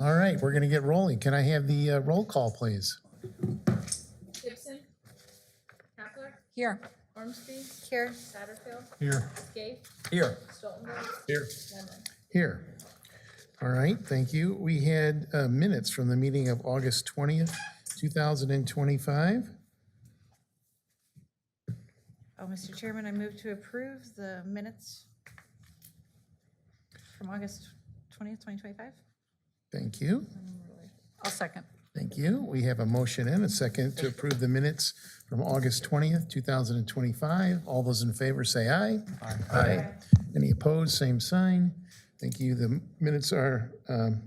All right, we're going to get rolling. Can I have the roll call, please? Gibson. Kepler. Here. Ormsby. Here. Satterfield. Here. Skate. Here. Stoltenberg. Here. Lemon. Here. All right, thank you. We had minutes from the meeting of August 20th, 2025. Oh, Mr. Chairman, I move to approve the minutes from August 20th, 2025. Thank you. I'll second. Thank you. We have a motion and a second to approve the minutes from August 20th, 2025. All those in favor say aye. Aye. Any opposed, same sign. Thank you. The minutes are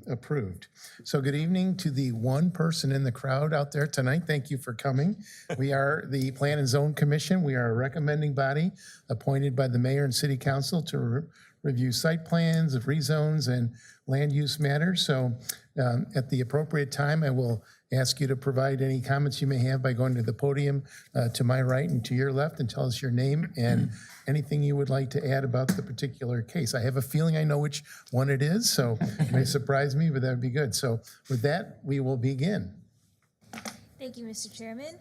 approved. So good evening to the one person in the crowd out there tonight. Thank you for coming. We are the Plan and Zone Commission. We are a recommending body appointed by the mayor and city council to review site plans of rezones and land use matters. So at the appropriate time, I will ask you to provide any comments you may have by going to the podium to my right and to your left and tell us your name and anything you would like to add about the particular case. I have a feeling I know which one it is, so it may surprise me, but that would be good. So with that, we will begin. Thank you, Mr. Chairman.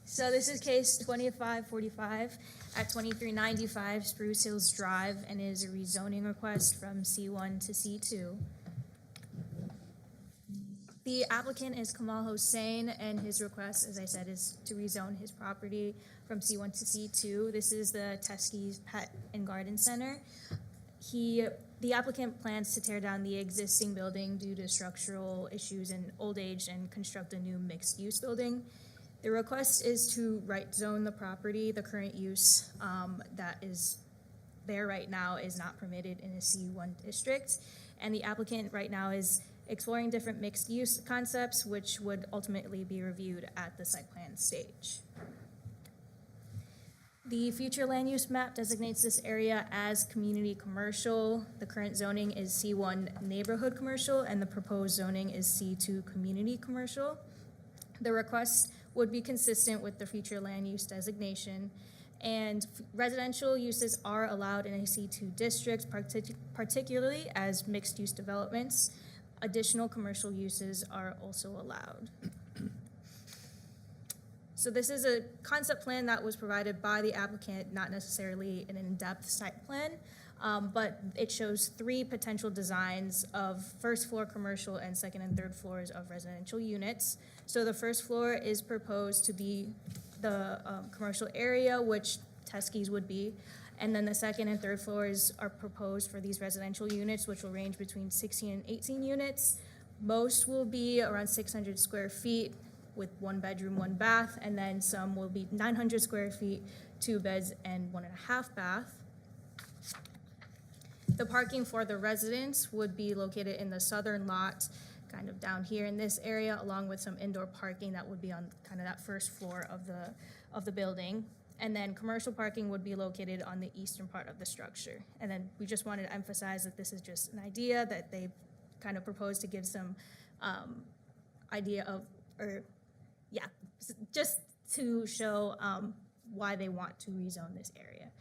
So this is case 2545 at 2395 Spruce Hills Drive and is a rezoning request from C1 to C2. The applicant is Kamal Hossain, and his request, as I said, is to rezone his property from C1 to C2. This is the Teskey's Pet and Garden Center. The applicant plans to tear down the existing building due to structural issues and old age and construct a new mixed-use building. The request is to right zone the property. The current use that is there right now is not permitted in a C1 district, and the applicant right now is exploring different mixed-use concepts, which would ultimately be reviewed at the site plan stage. The future land use map designates this area as community commercial. The current zoning is C1 neighborhood commercial, and the proposed zoning is C2 community commercial. The request would be consistent with the future land use designation, and residential uses are allowed in a C2 district, particularly as mixed-use developments. Additional commercial uses are also allowed. So this is a concept plan that was provided by the applicant, not necessarily an in-depth site plan, but it shows three potential designs of first floor commercial and second and third floors of residential units. So the first floor is proposed to be the commercial area, which Teskey's would be. And then the second and third floors are proposed for these residential units, which will range between 16 and 18 units. Most will be around 600 square feet with 1 bedroom, 1 bath, and then some will be 900 square feet, 2 beds, and 1.5 bath. The parking for the residents would be located in the southern lot, kind of down here in this area, along with some indoor parking that would be on kind of that first floor of the building. And then commercial parking would be located on the eastern part of the structure. And then we just wanted to emphasize that this is just an idea that they kind of proposed to give some idea of, just to show why they want to rezone this area.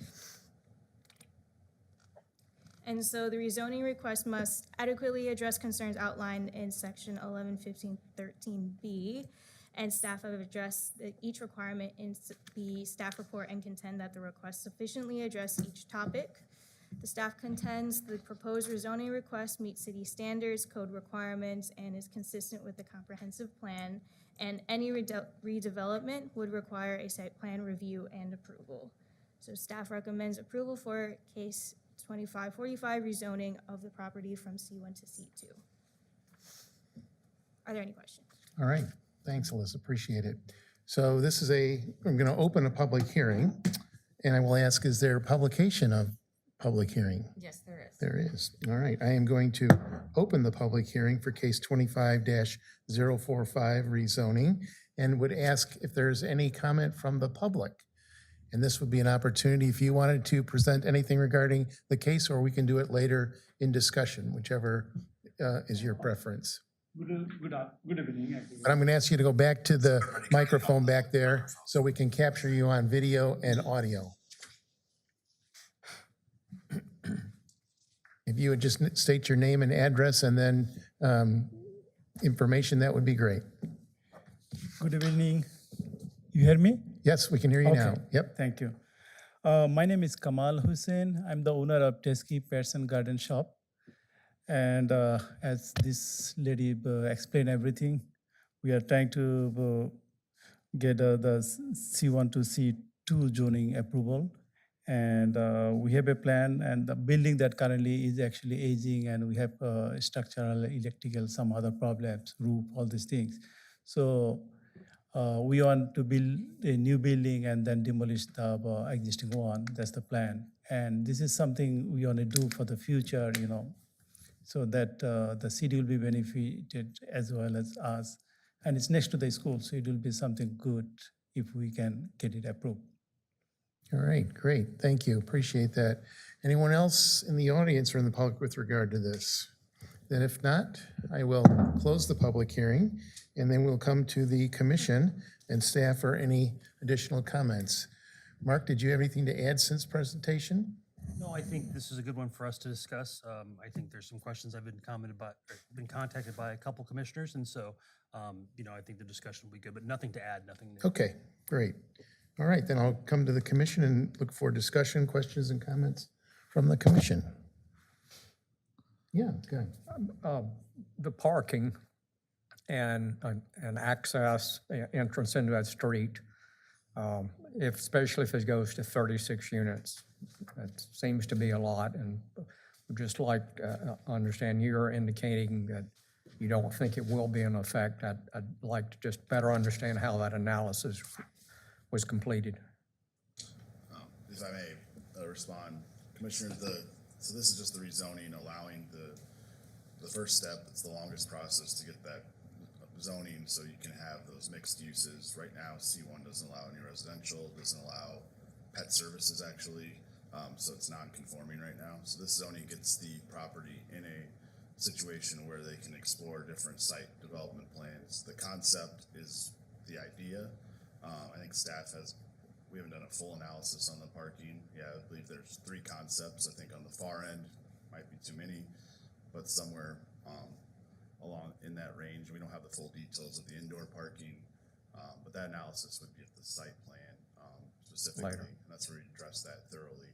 And so the rezoning request must adequately address concerns outlined in section 111513B, and staff have addressed each requirement in the staff report and contend that the request sufficiently address each topic. The staff contends the proposed rezoning request meets city standards, code requirements, and is consistent with the comprehensive plan, and any redevelopment would require a site plan review and approval. So staff recommends approval for case 2545 rezoning of the property from C1 to C2. Are there any questions? All right. Thanks, Alyssa. Appreciate it. So this is I'm going to open a public hearing, and I will ask, is there publication of public hearing? Yes, there is. There is. All right. I am going to open the public hearing for case 25-045 rezoning and would ask if there's any comment from the public. And this would be an opportunity if you wanted to present anything regarding the case, or we can do it later in discussion, whichever is your preference. Good evening, everyone. But I'm going to ask you to go back to the microphone back there so we can capture you on video and audio. If If you would just state your name and address and then information, that would be great. Good evening. You hear me? Yes, we can hear you now. Okay. Yep. Thank you. My name is Kamal Hussain. I'm the owner of Teski Pets and Garden Shop. And as this lady explained everything, we are trying to get the C1 to C2 zoning approval. And we have a plan, and the building that currently is actually aging, and we have structural, electrical, some other problems, roof, all these things. So we want to build a new building and then demolish the existing one. That's the plan. And this is something we want to do for the future, so that the city will be benefited as well as us. And it's next to the school, so it will be something good if we can get it approved. All right, great. Thank you. Appreciate that. Anyone else in the audience or in the public with regard to this? Then if not, I will close the public hearing, and then we'll come to the commission and staff for any additional comments. Mark, did you have anything to add since presentation? No, I think this is a good one for us to discuss. I think there's some questions I've been contacted by a couple commissioners, and so, I think the discussion will be good, but nothing to add, nothing new. Okay, great. All right, then I'll come to the commission and look for discussion, questions, and comments from the commission. Yeah, go ahead. The parking and access, entrance into that street, especially if it goes to 36 units, that seems to be a lot. And we'd just like to understand, you're indicating that you don't think it will be in effect. I'd like to just better understand how that analysis was completed. If I may respond, Commissioner, so this is just the rezoning, allowing the first step. It's the longest process to get that zoning, so you can have those mixed uses. Right now, C1 doesn't allow any residential, doesn't allow pet services actually, so it's non-conforming right now. So this zoning gets the property in a situation where they can explore different site development plans. The concept is the idea. I think we haven't done a full analysis on the parking. Yeah, I believe there's 3 concepts. I think on the far end, might be too many, but somewhere along in that range. We don't have the full details of the indoor parking, but that analysis would be at the site plan specifically. Later. And that's where we address that thoroughly,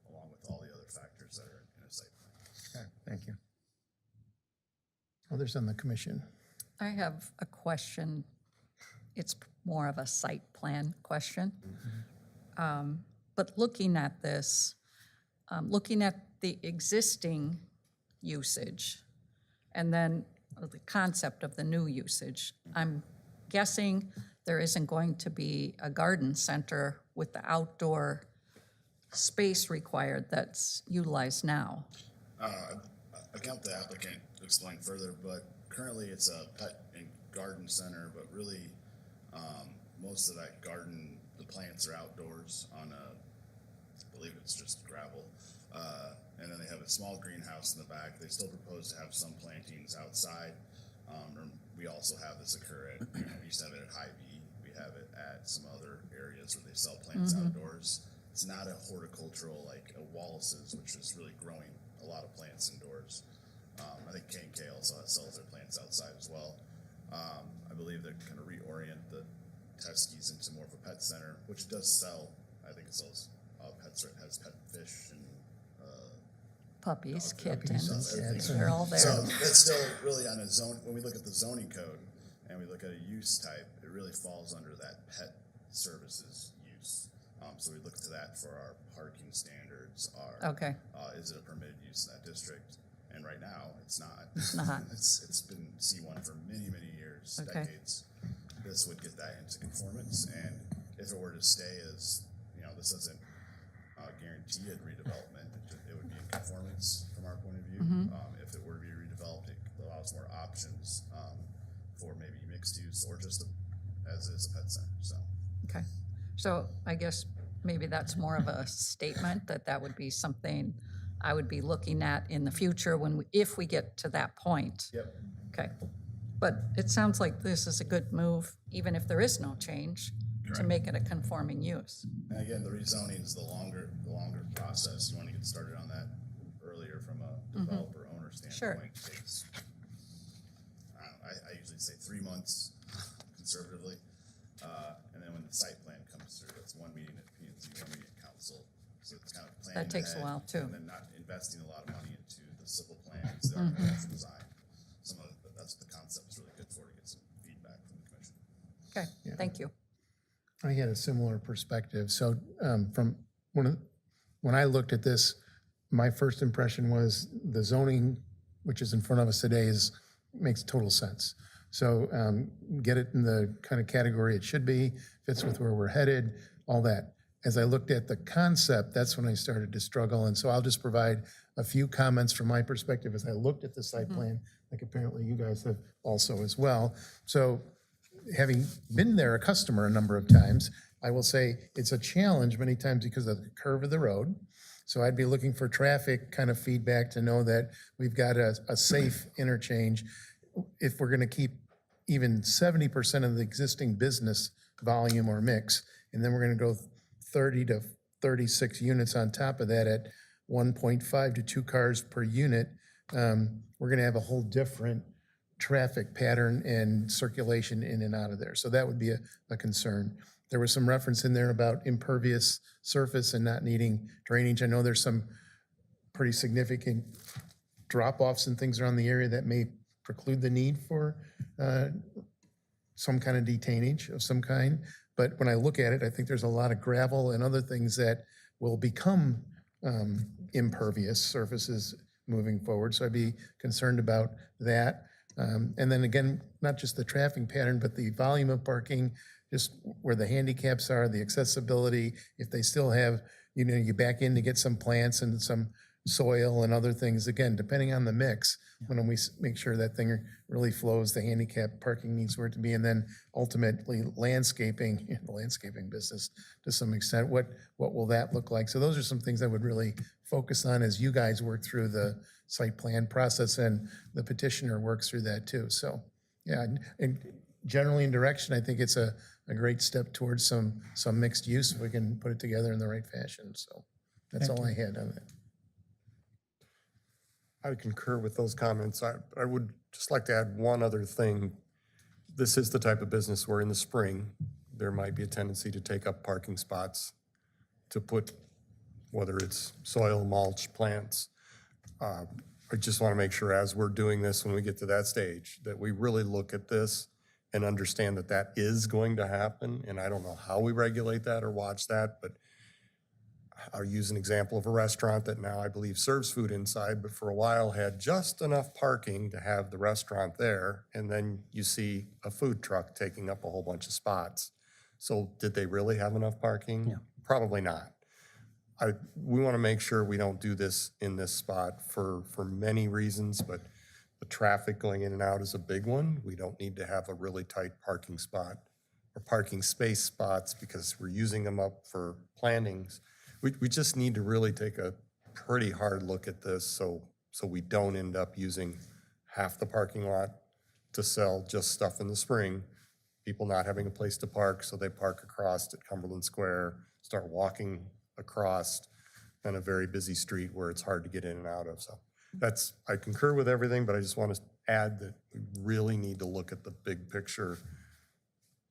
along with all the other factors that are in a site plan. Okay, thank you. Others on the commission? I have a question. It's more of a site plan question. But looking at this, looking at the existing usage and then the concept of the new usage, I'm guessing there isn't going to be a garden center with the outdoor space required that's utilized now. I count the applicant to explain further, but currently it's a pet and garden center, but really most of that garden, the plants are outdoors on I believe it's just gravel. And then they have a small greenhouse in the back. They still propose to have some plantings outside. We also have this occur at, we used to have it at Hy-Vee. We have it at some other areas where they sell plants outdoors. It's not a horticultural like a Wallace's, which is really growing a lot of plants indoors. I think K&K also sells their plants outside as well. I believe they're kind of reorient the Teskis into more of a pet center, which does sell. I think it sells pets. It has pet fish and Puppies, Puppies, kittens, yeah, they're all there. so that's still really on a zone. When we look at the zoning code and we look at a use type, it really falls under that pet services use. So we look to that for our parking standards. Okay. Is it a permitted use in that district? And right now, it's not. It's not. It's been C1 for many, many years, Okay. decades. This would get that into conformance, and if it were to stay as, this doesn't guarantee a redevelopment. It would be in conformance from our point of view. If it were to be redeveloped, it allows more options for maybe mixed use or just as is a pet center. So. Okay. So I guess maybe that's more of a statement that would be something I would be looking at in the future if we get to that point. Yep. Okay. But it sounds like this is a good move, even if there is no change, to make it a conforming use. And again, the rezoning is the longer process. You want to get started on that earlier from Sure. standpoint takes, I usually say 3 months conservatively. And then when the site plan comes through, it's one meeting at P and Z, one meeting at council. So it's kind of planning That takes a ahead, while, too. And then not investing a lot of money into the civil plans, the architectural design. Some of it, that's what the concept's really good for, to get some feedback from the commission. Okay, thank you. I had a similar perspective. So from when I looked at this, my first impression was the zoning, which is in front of us today, makes total sense. So get it in the kind of category it should be, fits with where we're headed, all that. As I looked at the concept, that's when I started to struggle. And so I'll just provide a few comments from my perspective as I looked at the site plan, like apparently you guys have also as well. So having been there a customer a number of times, I will say it's a challenge many times because of the curve of the road. So I'd be looking for traffic kind of feedback to know that we've got a safe interchange. If we're gonna keep even 70% of the existing business volume or mix, and then we're gonna go 30 to 36 units on top of that at 1.5 to 2 cars per unit, we're gonna have a whole different traffic pattern and circulation in and out of there. So that would be a concern. There was some reference in there about impervious surface and not needing drainage. I know there's some pretty significant drop-offs and things around the area that may preclude the need for some kind of detainage of some kind. But when I look at it, I think there's a lot of gravel and other things that will become impervious surfaces moving forward. So I'd be concerned about that. And then again, not just the traffic pattern, but the volume of parking, just where the handicaps are, the accessibility, if they still have, you back in to get some plants and some soil and other things, again, depending on the mix, when we make sure that thing really flows, the handicap parking needs where it to be, and then ultimately landscaping, the landscaping business to some extent, what will that look like? So those are some things I would really focus on as you guys work through the site plan process and the petitioner works through that too. So, yeah, and generally in direction, I think it's a great step towards some mixed use if we can put it together in the right fashion. So that's all I had on that. I would concur with those comments. I would just like to add one other thing. This is the type of business where in the spring, there might be a tendency to take up parking spots to put, whether it's soil, mulch, plants. I just want to make sure as we're doing this, when we get to that stage, that we really look at this and understand that that is going to happen. And I don't know how we regulate that or watch that, but I'll use an example of a restaurant that now I believe serves food inside, but for a while had just enough parking to have the restaurant there. And then you see a food truck taking up a whole bunch of spots. So did they really have enough parking? Yeah. Probably not. We want to make sure we don't do this in this spot for many reasons, but the traffic going in and out is a big one. We don't need to have a really tight parking spot or parking space spots because we're using them up for plantings. We just need to really take a pretty hard look at this so we don't end up using half the parking lot to sell just stuff in the spring, people not having a place to park, so they park across at Cumberland Square, start walking across on a very busy street where it's hard to get in and out of. So I concur with everything, but I just want to add that we really need to look at the big picture.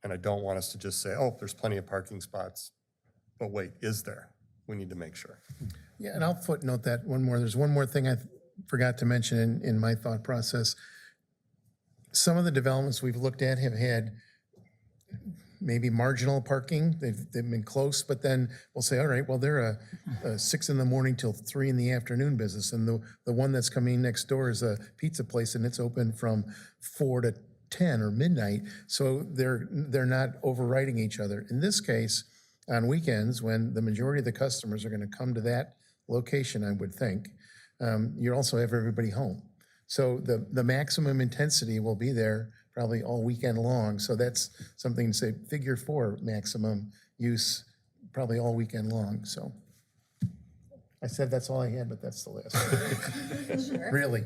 And I don't want us to just say, oh, there's plenty of parking spots, but wait, is there? We need to make sure. Yeah, and I'll footnote that one more. There's one more thing I forgot to mention in my thought process. Some of the developments we've looked at have had maybe marginal parking. They've been close, but then we'll say, all right, well, they're a 6 a.m. till 3 p.m. business. And the one that's coming next door is a pizza place and it's open from 4 to 10 or midnight. So they're not overriding each other. In this case, on weekends, when the majority of the customers are going to come to that location, I would think, you also have everybody home. So the maximum intensity will be there probably all weekend long. So that's something to say, figure 4 maximum use probably all weekend long. So I said that's all I had, but that's the last one. Really.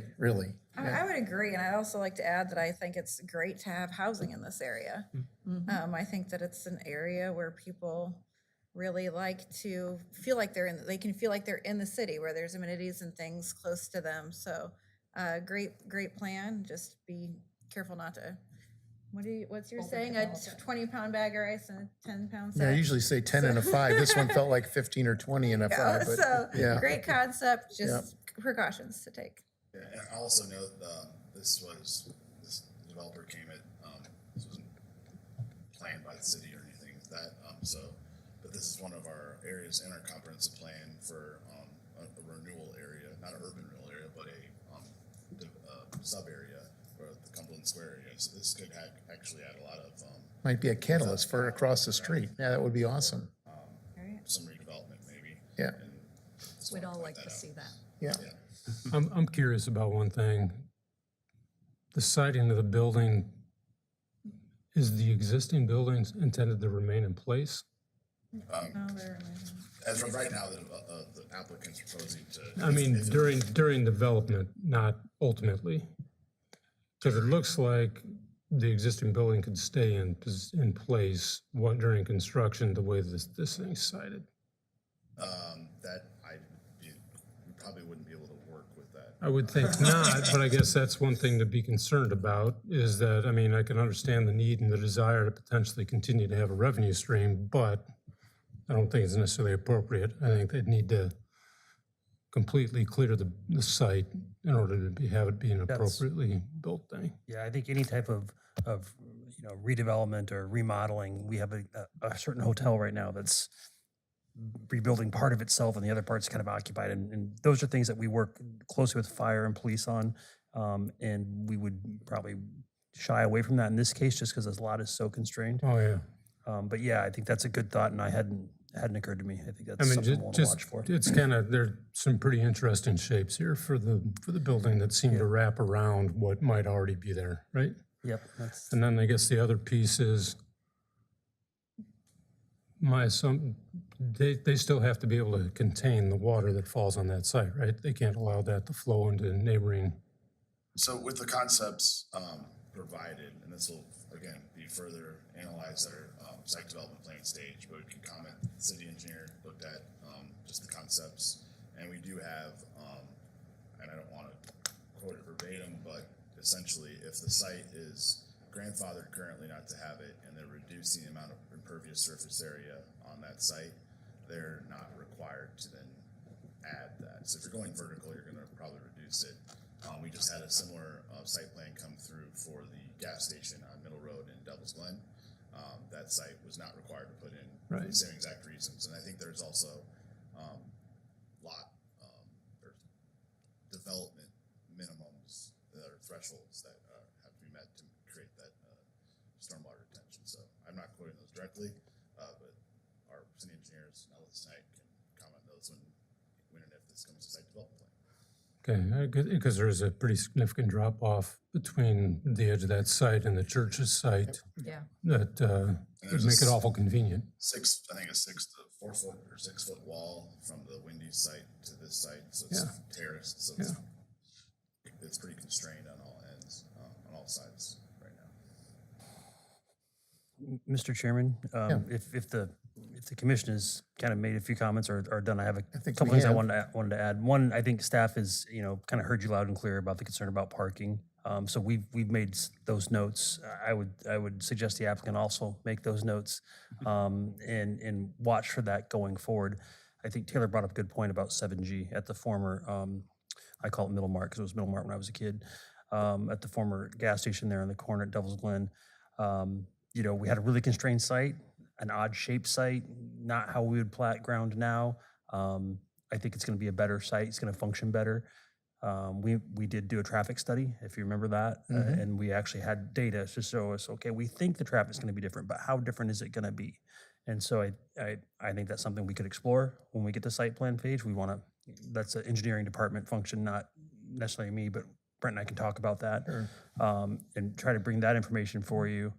I would agree, and I'd also like to add that I think it's great to have housing in this area. I think that it's an area where people really like to feel like they can feel like they're in the city, where there's amenities and things close to them. So Great plan, just be careful not to, what's your saying, a 20-pound bag of rice and a 10-pound Yeah, I sack? usually say 10 and a 5. This one felt like 15 or 20 and a 5, but So, yeah. great concept, just precautions to take. Yeah, and I also note, this developer came at, this wasn't planned by the city or anything like that, but this is one of our areas in our comprehensive plan for, a renewal area, not an urban renewal area, but a sub-area, or the Cumberland Square area, so this could actually add a lot of, Might be a catalyst for across the street. Yeah, that would be awesome. some redevelopment maybe. Yeah. and just We'd wanted all point like to out. see that. Yeah. I'm curious about one thing. The siding of the building, is the existing buildings intended to remain in place? As of right now, the applicant's proposing to. I mean, during development, not ultimately. Because it looks like the existing building could stay in place during construction, the way this thing's sided. We probably wouldn't be able to work with that. I would think not, but I guess that's one thing to be concerned about, is that, I mean, I can understand the need and the desire to potentially continue to have a revenue stream, but I don't think it's necessarily appropriate. I think they'd need to completely clear the site in order to have it be an appropriately built thing. Yeah, I think any type of redevelopment or remodeling, we have a certain hotel right now that's rebuilding part of itself and the other part's kind of occupied. And those are things that we work closely with fire and police on. And we would probably shy away from that in this case, just because a lot is so constrained. Oh, yeah. But yeah, I think that's a good thought, and I hadn't occurred to me. I think I that's mean, something we'll want to watch for. it's kind of, there's some pretty interesting shapes here for the building that seem to wrap around what might already be there, right? Yep. That's, And then I guess the other piece is they still have to be able to contain the water that falls on that site, right? They can't allow that to flow into neighboring. So with the concepts provided, and this will, again, be further analyzed at our site development plan stage, but we can comment, the city engineer looked at just the concepts, and we do have, and I don't want to quote it verbatim, but essentially, if the site is grandfathered currently not to have it, and they're reducing the amount of impervious surface area on that site, they're not required to then add that. So if you're going vertical, you're going to probably reduce it. We just had a similar site plan come through for the gas station on Middle Road in Devil's Glen. That site was not required to put in for the same exact reasons. And I think there's also or development minimums or thresholds that have to be met to create that stormwater retention. So I'm not quoting those directly, but our city engineers, Nellis tonight, can comment on those when and if this comes to site development plan. Okay, because there's a pretty significant drop off between the edge of that site and the church's site Yeah. that would make it awful convenient. A 6 to 4 foot or 6 foot wall from the Wendy's site to this site, so it's terraced, so it's pretty constrained on all ends, on all sides right now. Mr. Chairman, if the commission has kind of made a few comments or are done, I have a think couple we things I have. wanted to add. One, I think staff is, kind of heard you loud and clear about the concern about parking. So we've made those notes. I would suggest the applicant also make those notes and watch for that going forward. I think Taylor brought up a good point about 7G at the former, I call it Middle Mart because it was Middle Mart when I was a kid, at the former gas station there on the corner at Devil's Glen. We had a really constrained site, an odd shaped site, not how we would plat ground now. I think it's going to be a better site. It's going to function better. We did do a traffic study, if you remember that, and we actually had data to show us, okay, we think the traffic's going to be different, but how different is it going to be? And so I think that's something we could explore when we get to site plan page. That's an engineering department function, not necessarily me, but Brent and I can talk about that and try to bring that information for you.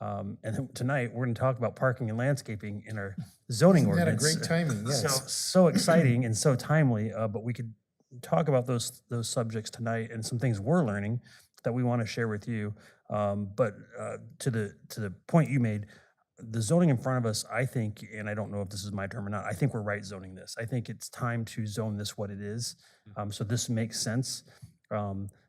And then tonight, we're going to talk about parking and landscaping in our zoning Isn't that a ordinance. great timing? Yes. So exciting and so timely, but we could talk about those subjects tonight and some things we're learning that we want to share with you. But to the point you made, the zoning in front of us, I think, and I don't know if this is my term or not, I think we're right zoning this. I think it's time to zone this what it is. So this makes sense.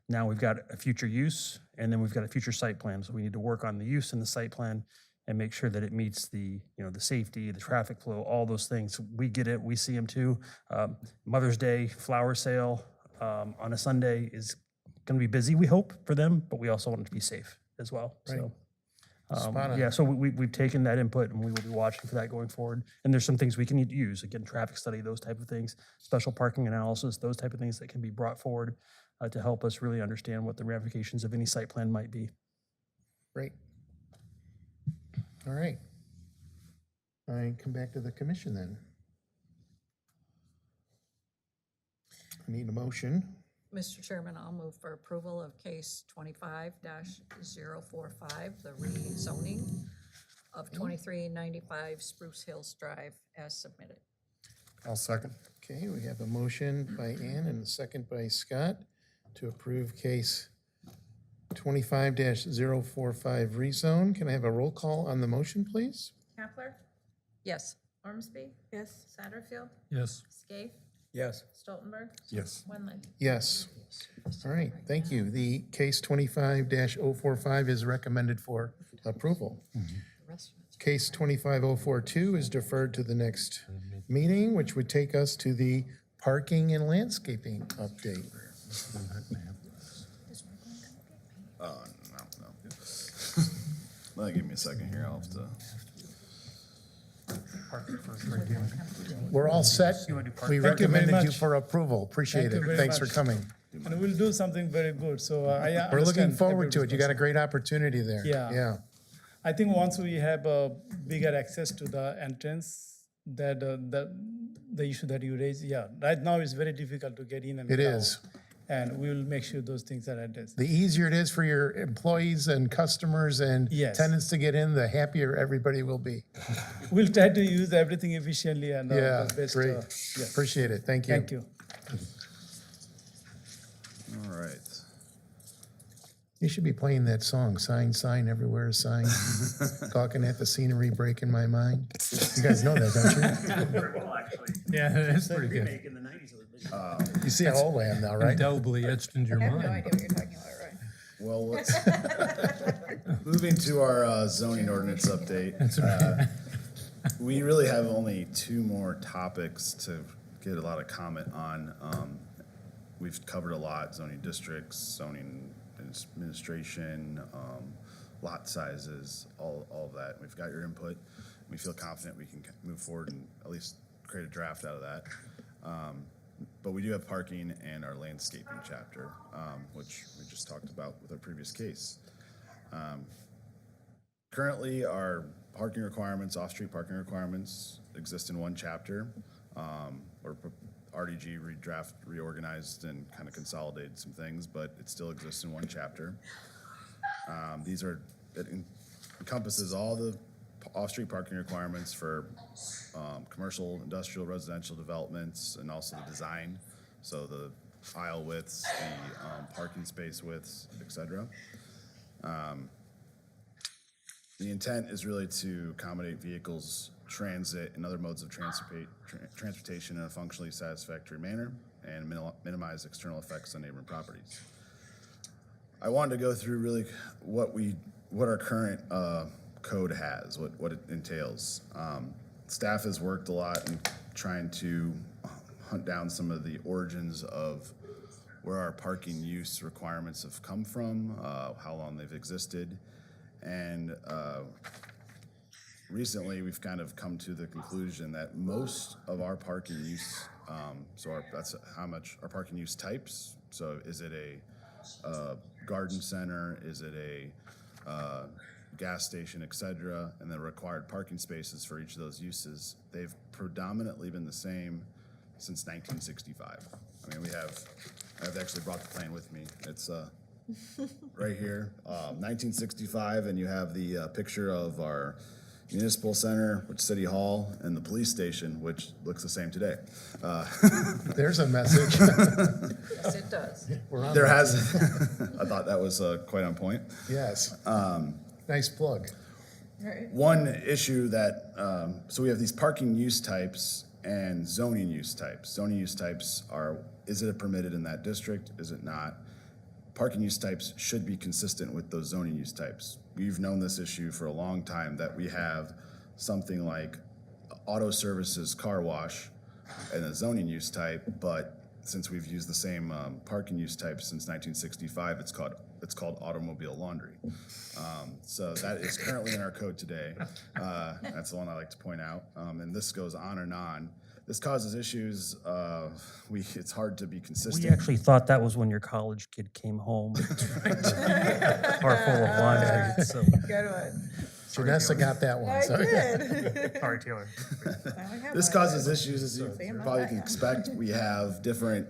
Now we've got a future use, and then we've got a future site plan. So we need to work on the use and the site plan and make sure that it meets the, the safety, the traffic flow, all those things. We get it, we see them too. Mother's Day, flower sale on a Sunday is gonna be busy, we hope, for them, but we also want it to be safe as well, so. Spot on. Yeah, so we've taken that input and we will be watching for that going forward. And there's some things we can use, again, traffic study, those type of things, special parking analysis, those type of things that can be brought forward to help us really understand what the ramifications of any site plan might be. Great. All right. I come back to the commission then. I need a motion. Mr. Chairman, I'll move for approval of case 25-045, the rezoning of 2395 Spruce Hills Drive as submitted. I'll second. Okay, we have a motion by Ann and a second by Scott to approve case 25-045 rezone. Can I have a roll call on the motion, please? Kapler, Yes. Ormsby, Yes. Satterfield, Yes. Scaife, Yes. Stoltenberg, Yes. Wendland. Yes. All right, thank you. The case 25-045 is recommended for approval. Case 25042 is deferred to the next meeting, which would take us to the parking and landscaping update. No. Give me a second here, I'll have to. We're all set. We Thank you very recommended you much. for approval. Appreciate Thank you it. very Thanks for much. coming. And we'll do something very good, so I We're looking understand forward to it. You got a everybody's great opportunity there. Yeah. Yeah. I think once we have a bigger access to the entrance, that the issue that you raised, yeah, right now it's very difficult to get in and It get out. is. And we will make sure those things are addressed. The easier it is for your employees and customers and Yes. tenants to get in, the happier everybody will be. We'll try to use everything efficiently and Yeah, the best. great. Yes. Appreciate it. Thank you. Thank you. All right. You should be playing that song, Sign, Sign, Everywhere, Sign. Gawking at the scenery, breaking my mind. You guys know that, don't Yeah, that's pretty good. In the 90s. you? You see how old I am now, right? Indelibly etched into your I have no mind. idea what you're talking about, right? Well, let's, moving to our zoning ordinance update. We really have only two more topics to get a lot of comment on. We've covered a lot, zoning districts, zoning administration, lot sizes, all of that. We've got your input. We feel confident we can move forward and at least create a draft out of that. But we do have parking and our landscaping chapter, which we just talked about with our previous case. Currently, our parking requirements, off-street parking requirements exist in one chapter. Or RDG reorganized and kind of consolidated some things, but it still exists in one chapter. It encompasses all the off-street parking requirements for commercial, industrial, residential developments, and also the design. So the aisle widths, the parking space widths, et cetera. The intent is really to accommodate vehicles, transit, and other modes of transportation in a functionally satisfactory manner and minimize external effects on neighboring properties. I wanted to go through really what our current code has, what it entails. Staff has worked a lot in trying to hunt down some of the origins of where our parking use requirements have come from, how long they've existed, and recently we've kind of come to the conclusion that most of our parking use, that's how much our parking use types. So is it a garden center? Is it a gas station, et cetera? And the required parking spaces for each of those uses, they've predominantly been the same since 1965. I mean, I've actually brought the plan with me. It's right here, 1965, and you have the picture of our municipal center, which City Hall, and the police station, which looks the same today. There's a message. Yes, it does. I thought that was quite on point. Yes. Nice plug. One issue that, so we have these parking use types and zoning use types. Zoning use types are, is it permitted in that district? Is it not? parking use types should be consistent with those zoning use types. We've known this issue for a long time, that we have something like auto services car wash and a zoning use type, but since we've used the same parking use type since 1965, it's called automobile laundry. So that is currently in our code today. That's the one I like to point out. And this goes on and on. This causes issues. It's hard to be consistent. We actually thought that was when your college kid came home. Car full of laundry, so. Good one. Janessa got that one, I so. did. Sorry, Taylor. This causes issues, as you See, I'm not probably that can young. expect. We have different,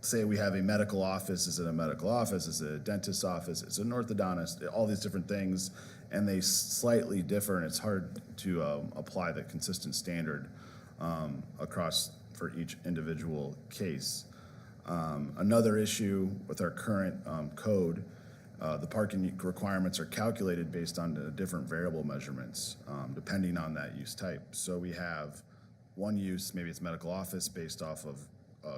say we have a medical office. Is it a medical office? Is it a dentist's office? Is it an orthodontist? All these different things, and they slightly differ, and it's hard to apply the consistent standard across for each individual case. Another issue with our current code, the parking requirements are calculated based on the different variable measurements, depending on that use type. So we have one use, maybe it's medical office based off of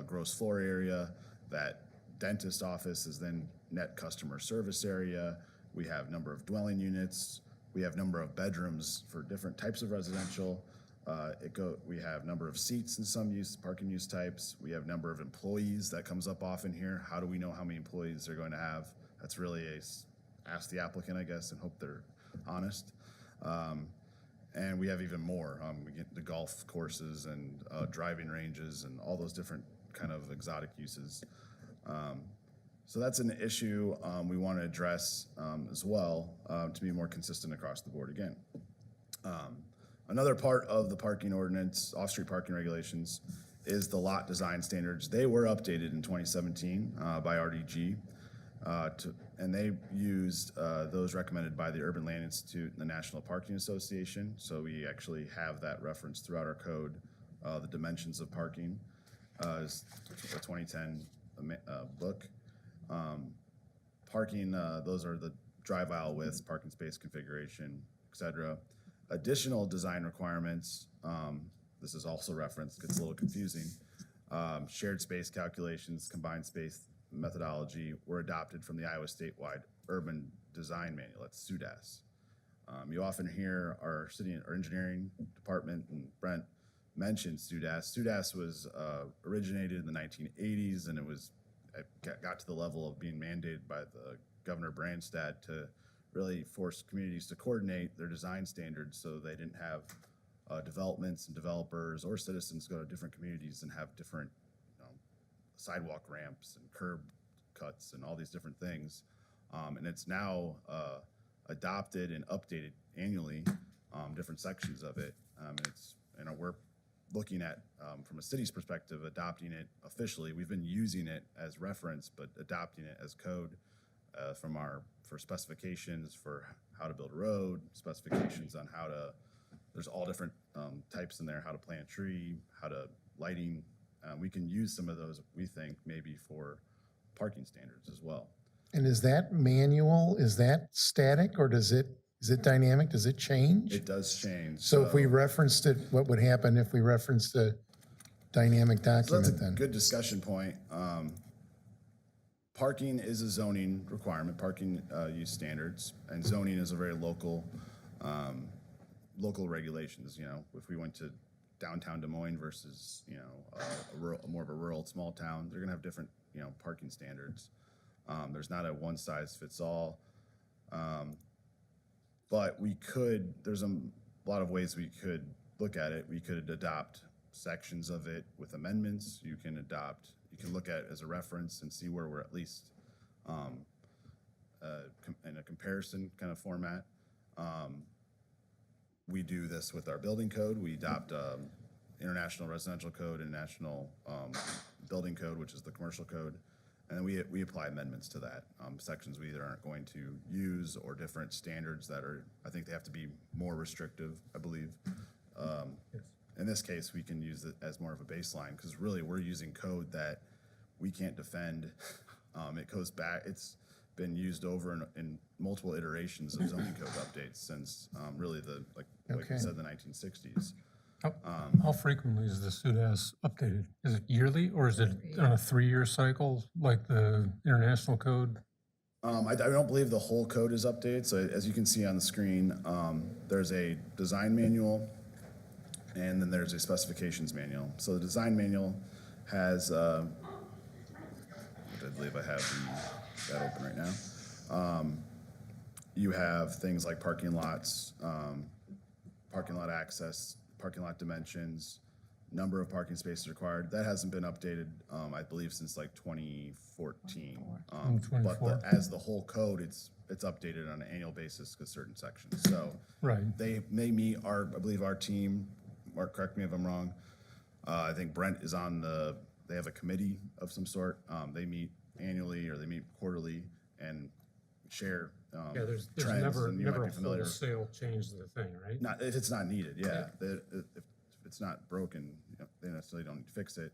gross floor area. That dentist office is then net customer service area. We have number of dwelling units. We have number of bedrooms for different types of residential. We have number of seats in some parking use types. We have number of employees. That comes up often here. How do we know how many employees they're going to have? That's really ask the applicant, I guess, and hope they're honest. And we have even more. We get the golf courses and driving ranges and all those different kind of exotic uses. So that's an issue we want to address as well to be more consistent across the board again. Another part of the parking ordinance, off-street parking regulations, is the lot design standards. They were updated in 2017 by RDG, and they used those recommended by the Urban Land Institute and the National Parking Association. So we actually have that reference throughout our code. The dimensions of parking is a 2010 book. Parking, those are the drive aisle widths, parking space configuration, et cetera. Additional design requirements, this is also referenced, gets a little confusing. Shared space calculations, combined space methodology were adopted from the Iowa statewide Urban Design Manual, that's SUDAS. You often hear our engineering department and Brent mention SUDAS. SUDAS was originated in the 1980s, and it got to the level of being mandated by the Governor Branstad to really force communities to coordinate their design standards so they didn't have developments and developers or citizens go to different communities and have different sidewalk ramps and curb cuts and all these different things. And it's now adopted and updated annually, different sections of it. And we're looking at, from a city's perspective, adopting it officially. We've been using it as reference, but adopting it as code for specifications for how to build a road, specifications on there's all different types in there, how to plant a tree, how to lighting. We can use some of those, we think, maybe for parking standards as well. And is that manual, is that static, or is it dynamic? Does it change? It does change. So if we referenced it, what would happen if we referenced a dynamic So that's document a then? good discussion point. Parking is a zoning requirement, parking use standards, and zoning is a very local regulations. If we went to downtown Des Moines versus more of a rural small town, they're gonna have different parking standards. There's not a one size fits all, but there's a lot of ways we could look at it. We could adopt sections of it with amendments. You can look at it as a reference and see where we're at least in a comparison kind of format. We do this with our building code. We adopt International Residential Code and National Building Code, which is the commercial code, and then we apply amendments to that. Sections we either aren't going to use, or different standards that I think they have to be more restrictive, I believe. Yes. In this case, we can use it as more of a baseline, because really we're using code that we can't defend. It goes back, it's been used over in multiple iterations of zoning code updates since really like Okay. you said, the 1960s. How frequently is the SUDAS updated? Is it yearly or is it on a 3-year cycle like the international code? I don't believe the whole code is updated. So as you can see on the screen, there's a design manual and then there's a specifications manual. So the design manual has, I believe I have that open right now. You have things like parking lots, parking lot access, parking lot dimensions, number of parking spaces required. That hasn't been updated, I believe, since like 2014. But as the whole code, it's updated on an annual basis because certain sections. So Right. they meet I believe our team, Mark, correct me if I'm wrong. I think Brent is on they have a committee of some sort. They meet annually or they meet quarterly and share Yeah, there's trends. never And you might a be familiar. wholesale change to the thing, right? Not, if it's not needed, yeah. If it's not broken, you know, they necessarily don't need to fix it.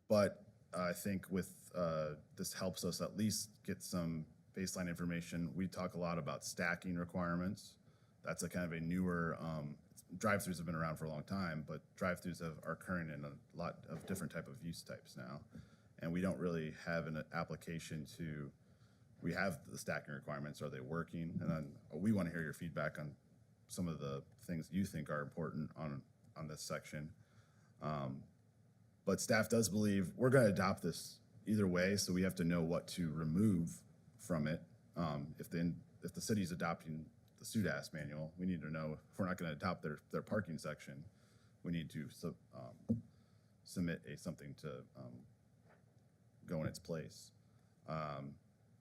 But I think with, this helps us at least get some baseline information. We talk a lot about stacking requirements. That's a kind of a newer, drive-throughs have been around for a long time, but drive-throughs are current in a lot of different type of use types now. And we don't really have an application we have the stacking requirements. Are they working? And then we want to hear your feedback on some of the things you think are important on this section. But staff does believe we're going to adopt this either way, so we have to know what to remove from it. If the city's adopting the SUDAS manual, we need to know if we're not going to adopt their parking section, we need to submit something to go in its place.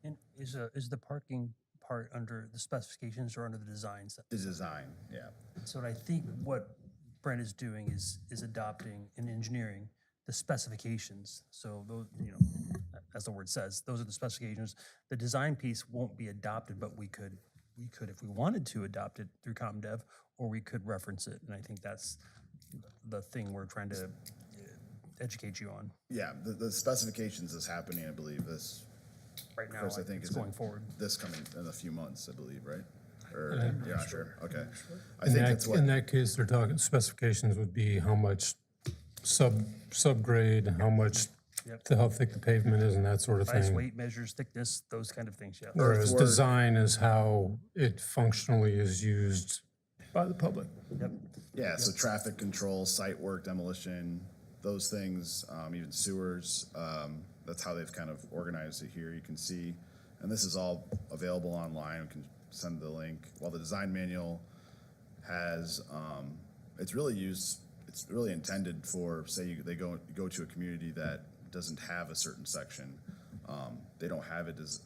And is the parking part under the specifications or under the designs? The design, yeah. So I think what Brent is doing is adopting in engineering the specifications. So those, you know, as the word says, those are the specifications. The design piece won't be adopted, but we could, if we wanted to, adopt it through ComDev, or we could reference it. And I think that's the thing we're trying to educate you on. Yeah, the specifications is happening, I believe, this. Right now, Chris, I think it's is going forward. This coming in a few months, I believe, right? Or you're not sure? Okay. I In think that, that's what. in that case, they're talking, specifications would be how much subgrade, how much, how thick the pavement is and that sort of Size, thing. weight, measures, thickness, those kind of things, yeah. Whereas Earthwork. design is how it functionally is used by the public. Yep. Yeah, so traffic control, site work, demolition, those things, even sewers. That's how they've kind of organized it here. You can see, and this is all available online. We can send the link. While the design manual has, it's really intended for, say they go to a community that doesn't have a certain section. They don't have it as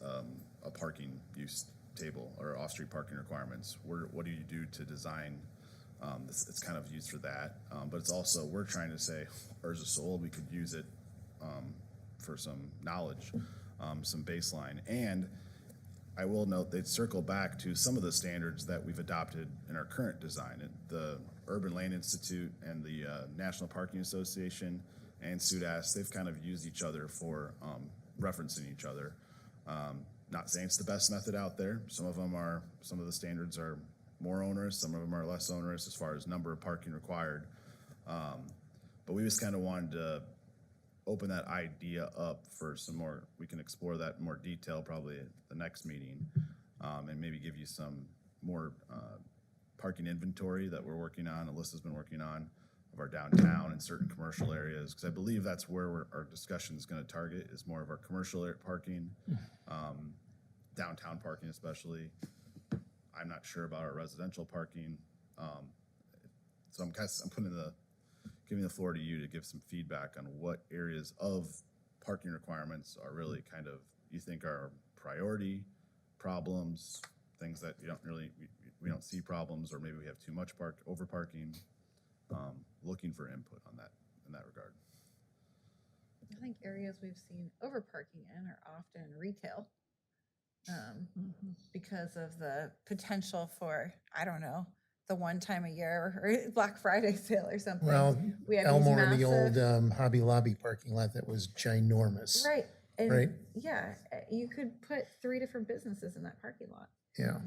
a parking use table or off-street parking requirements. What do you do to design? It's kind of used for that, but it's also, we're trying to say, ours is sold, we could use it for some knowledge, some baseline. And I will note they'd circle back to some of the standards that we've adopted in our current design. The Urban Land Institute and the National Parking Association and SUDAS, they've kind of used each other for referencing each other. Not saying it's the best method out there. Some of the standards are more onerous, some of them are less onerous as far as number of parking required. But we just kind of wanted to open that idea up for some more, we can explore that in more detail probably at the next meeting, and maybe give you some more parking inventory that we're working on, Alyssa's been working on, of our downtown and certain commercial areas, because I believe that's where our discussion is going to target, is more of our commercial parking, downtown parking especially. I'm not sure about our residential parking. So I'm giving the floor to you to give some feedback on what areas of parking requirements are really kind of, you think are priority problems, things that you don't really, we don't see problems, or maybe we have too much over parking. Looking for input on that, in that regard. I think areas we've seen over parking in are often retail. Because of the potential for, I don't know, the one time a year or Black Friday sale or something. Well, We have these Elmore, the massive- old Hobby Lobby parking lot that was ginormous. Right. And Right. yeah, you could put 3 different businesses in that parking lot. Yeah.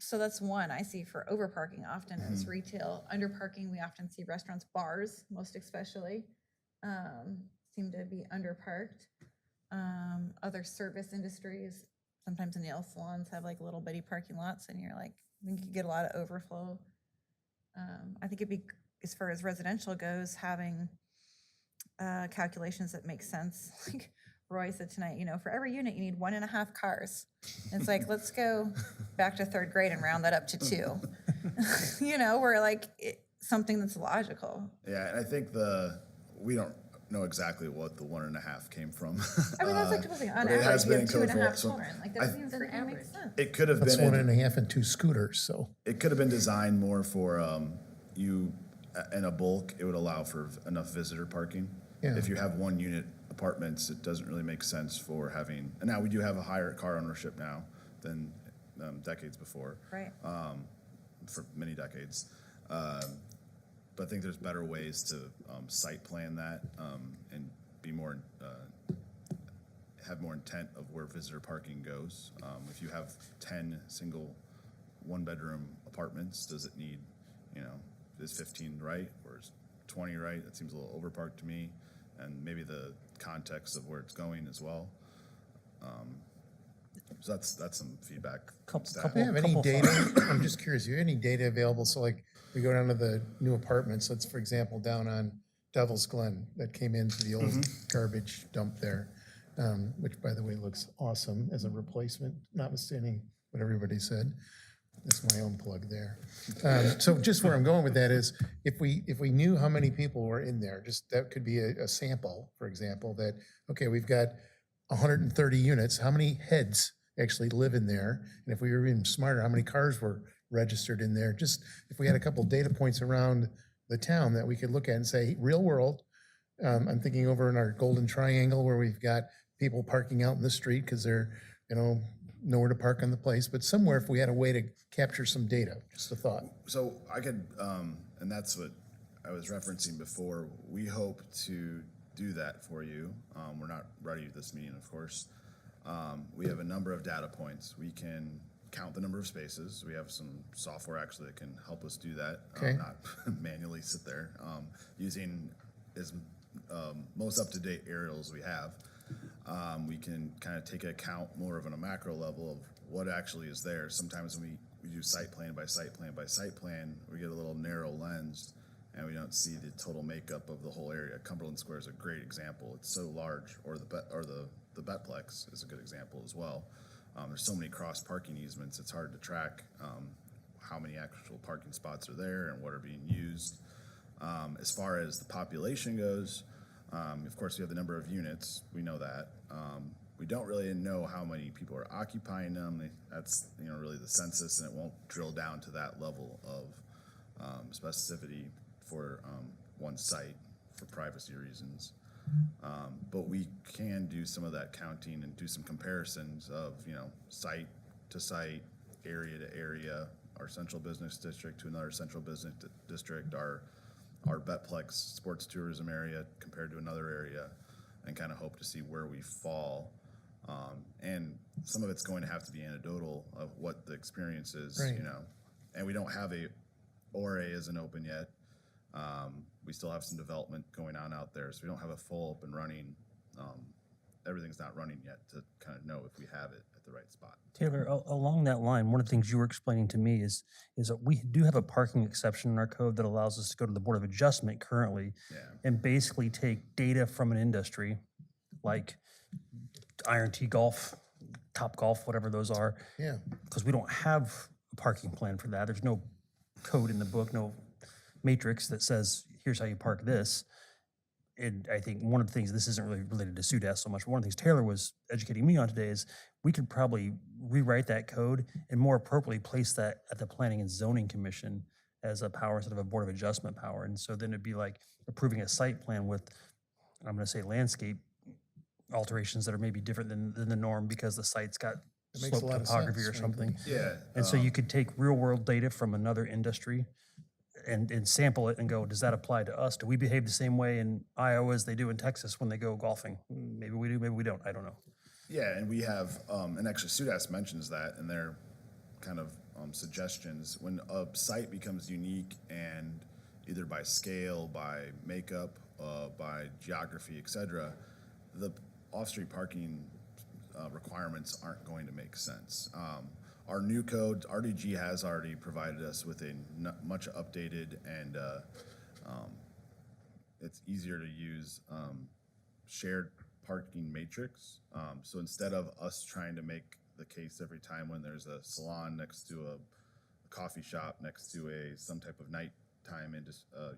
So that's one I see for overparking often is retail. Underparking, we often see restaurants, bars, most especially, seem to be underparked. Other service industries, sometimes nail salons have like little bitty parking lots and you're like, I think you could get a lot of overflow. I think it'd be, as far as residential goes, having calculations that make sense. Like Roy said tonight, you know, for every unit, you need 1.5 cars. It's like, let's go back to 3rd grade and round that up to 2. You know, we're like, something that's logical. Yeah, and I think we don't know exactly what the 1.5 came from. I mean, that's like supposing on but it has average, you been have in code 2.5 for- so children. Like, that seems freaking makes sense. It could have That's been, 1.5 and 2 scooters, so. it could have been designed more for you, in a bulk, it would allow for enough visitor parking. Yeah. If you have 1 unit apartments, it doesn't really make sense for having, and now we do have a higher car ownership now than decades before. Right. For many decades. But I think there's better ways to site plan that and be more, have more intent of where visitor parking goes. If you have 10 single 1-bedroom apartments, does it need, you know, is 15 right or is 20 right? That seems a little overparked to me, and maybe the context of where it's going as well. So that's some feedback. from staff. Do you have any data? I'm just curious, do you have any data available? So like, we go down to the new apartments, let's, for example, down on Devil's Glen that came into the old garbage dump there, which by the way, looks awesome as a replacement, notwithstanding what everybody said. That's my own plug there. So just where I'm going with that is, if we knew how many people were in there, just that could be a sample, for example, that, okay, we've got 130 units, how many heads actually live in there? And if we were even smarter, how many cars were registered in there? Just if we had a couple data points around the town that we could look at and say, real world, I'm thinking over in our Golden Triangle where we've got people parking out in the street because they're, you know, nowhere to park on the place, but somewhere if we had a way to capture some data, just a thought. So I could, and that's what I was referencing before. We hope to do that for you. We're not ready at this meeting, of course. We have a number of data points. We can count the number of spaces. We have some software actually that can help us do that, Okay. not manually sit there, using as most up-to-date aerials we have. We can kind of take account more of on a macro level of what actually is there. Sometimes when we do site plan by site plan by site plan, we get a little narrow lens and we don't see the total makeup of the whole area. Cumberland Square is a great example. It's so large, or the Betplex is a good example as well. There's so many cross parking easements, it's hard to track how many actual parking spots are there and what are being used. As far as the population goes, of course, we have the number of units. We know that. We don't really know how many people are occupying them. That's, you know, really the census, and it won't drill down to that level of specificity for one site for privacy reasons. But we can do some of that counting and do some comparisons of, you know, site to site, area to area, our central business district to another central business district, our Betplex sports tourism area compared to another area, and kind of hope to see where we fall. And some of it's going to have to be anecdotal of what the experience is, Right. you know. And we don't have ORA isn't open yet. We still have some development going on out there, so we don't have a full up and running. Everything's not running yet to kind of know if we have it at the right spot. Taylor, along that line, one of the things you were explaining to me is that we do have a parking exception in our code that allows us to go to the Board of Adjustment currently Yeah. and basically take data from an industry like Iron T Golf, Top Golf, whatever those are, Yeah, because we don't have a parking plan for that. There's no code in the book, no matrix that says, here's how you park this. And I think one of the things, this isn't really related to SUDAS so much, one of the things Taylor was educating me on today is we could probably rewrite that code and more appropriately place that at the Planning and Zoning Commission as a power instead of a Board of Adjustment power. And so then it'd be like approving a site plan with, I'm gonna say landscape alterations that are maybe different than the norm because the site's got That makes a slope lot of topography sense, or something. frankly. Yeah. And so you could take real world data from another industry and sample it and go, does that apply to us? Do we behave the same way in Iowa as they do in Texas when they go golfing? Maybe we do, maybe we don't, I don't know. Yeah, and we have, and actually SUDAS mentions that in their kind of suggestions. When a site becomes unique and either by scale, by makeup, by geography, et cetera, the off-street parking requirements aren't going to make sense. Our new code, RDG has already provided us with a much updated and it's easier to use shared parking matrix. So instead of us trying to make the case every time when there's a salon next to a coffee shop, next to some type of nighttime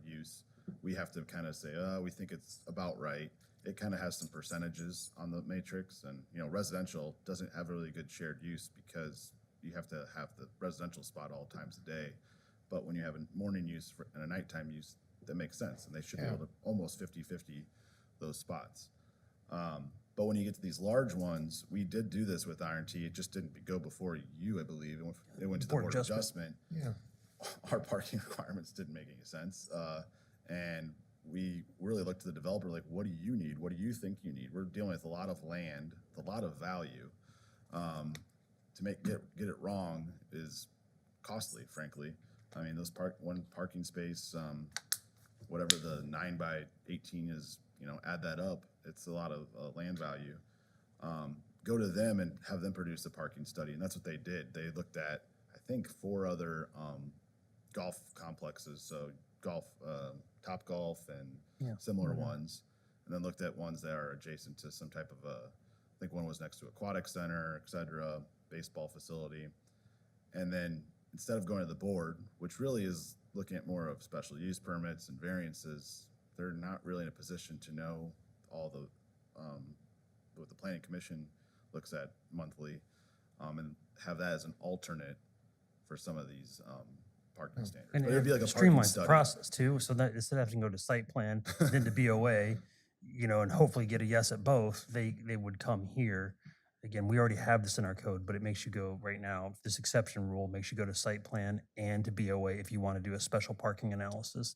use, we have to kind of say, we think it's about right. It kind of has some percentages on the matrix, and residential doesn't have a really good shared use because you have to have the residential spot all times a day. But when you have a morning use and a nighttime use, that makes sense, and they should be able to almost 50-50 those spots. But when you get to these large ones, we did do this with IRT. It just didn't go before you, I believe. It went to the Board of Adjustment. Yeah. Our parking requirements didn't make any sense. And we really looked to the developer like, what do you need? What do you think you need? We're dealing with a lot of land, a lot of value. To get it wrong is costly, frankly. I mean, one parking space, whatever the 9 by 18 is, add that up. It's a lot of land value. Go to them and have them produce a parking study, and that's what they did. They looked at, I think, 4 other golf complexes, so Top Golf and similar ones, and then looked at ones that are adjacent to some type of I think one was next to aquatic center, et cetera, baseball facility. And then instead of going to the board, which really is looking at more of special use permits and variances, they're not really in a position to know all the what the planning commission looks at monthly, and have that as an alternate for some of these parking standards. And But it'd be like a parking streamlines the study. process too, so that instead of having to go to site plan, then to BOA, and hopefully get a yes at both, they would come here. Again, we already have this in our code, but it makes you go right now, this exception rule makes you go to site plan and to BOA if you want to do a special parking analysis.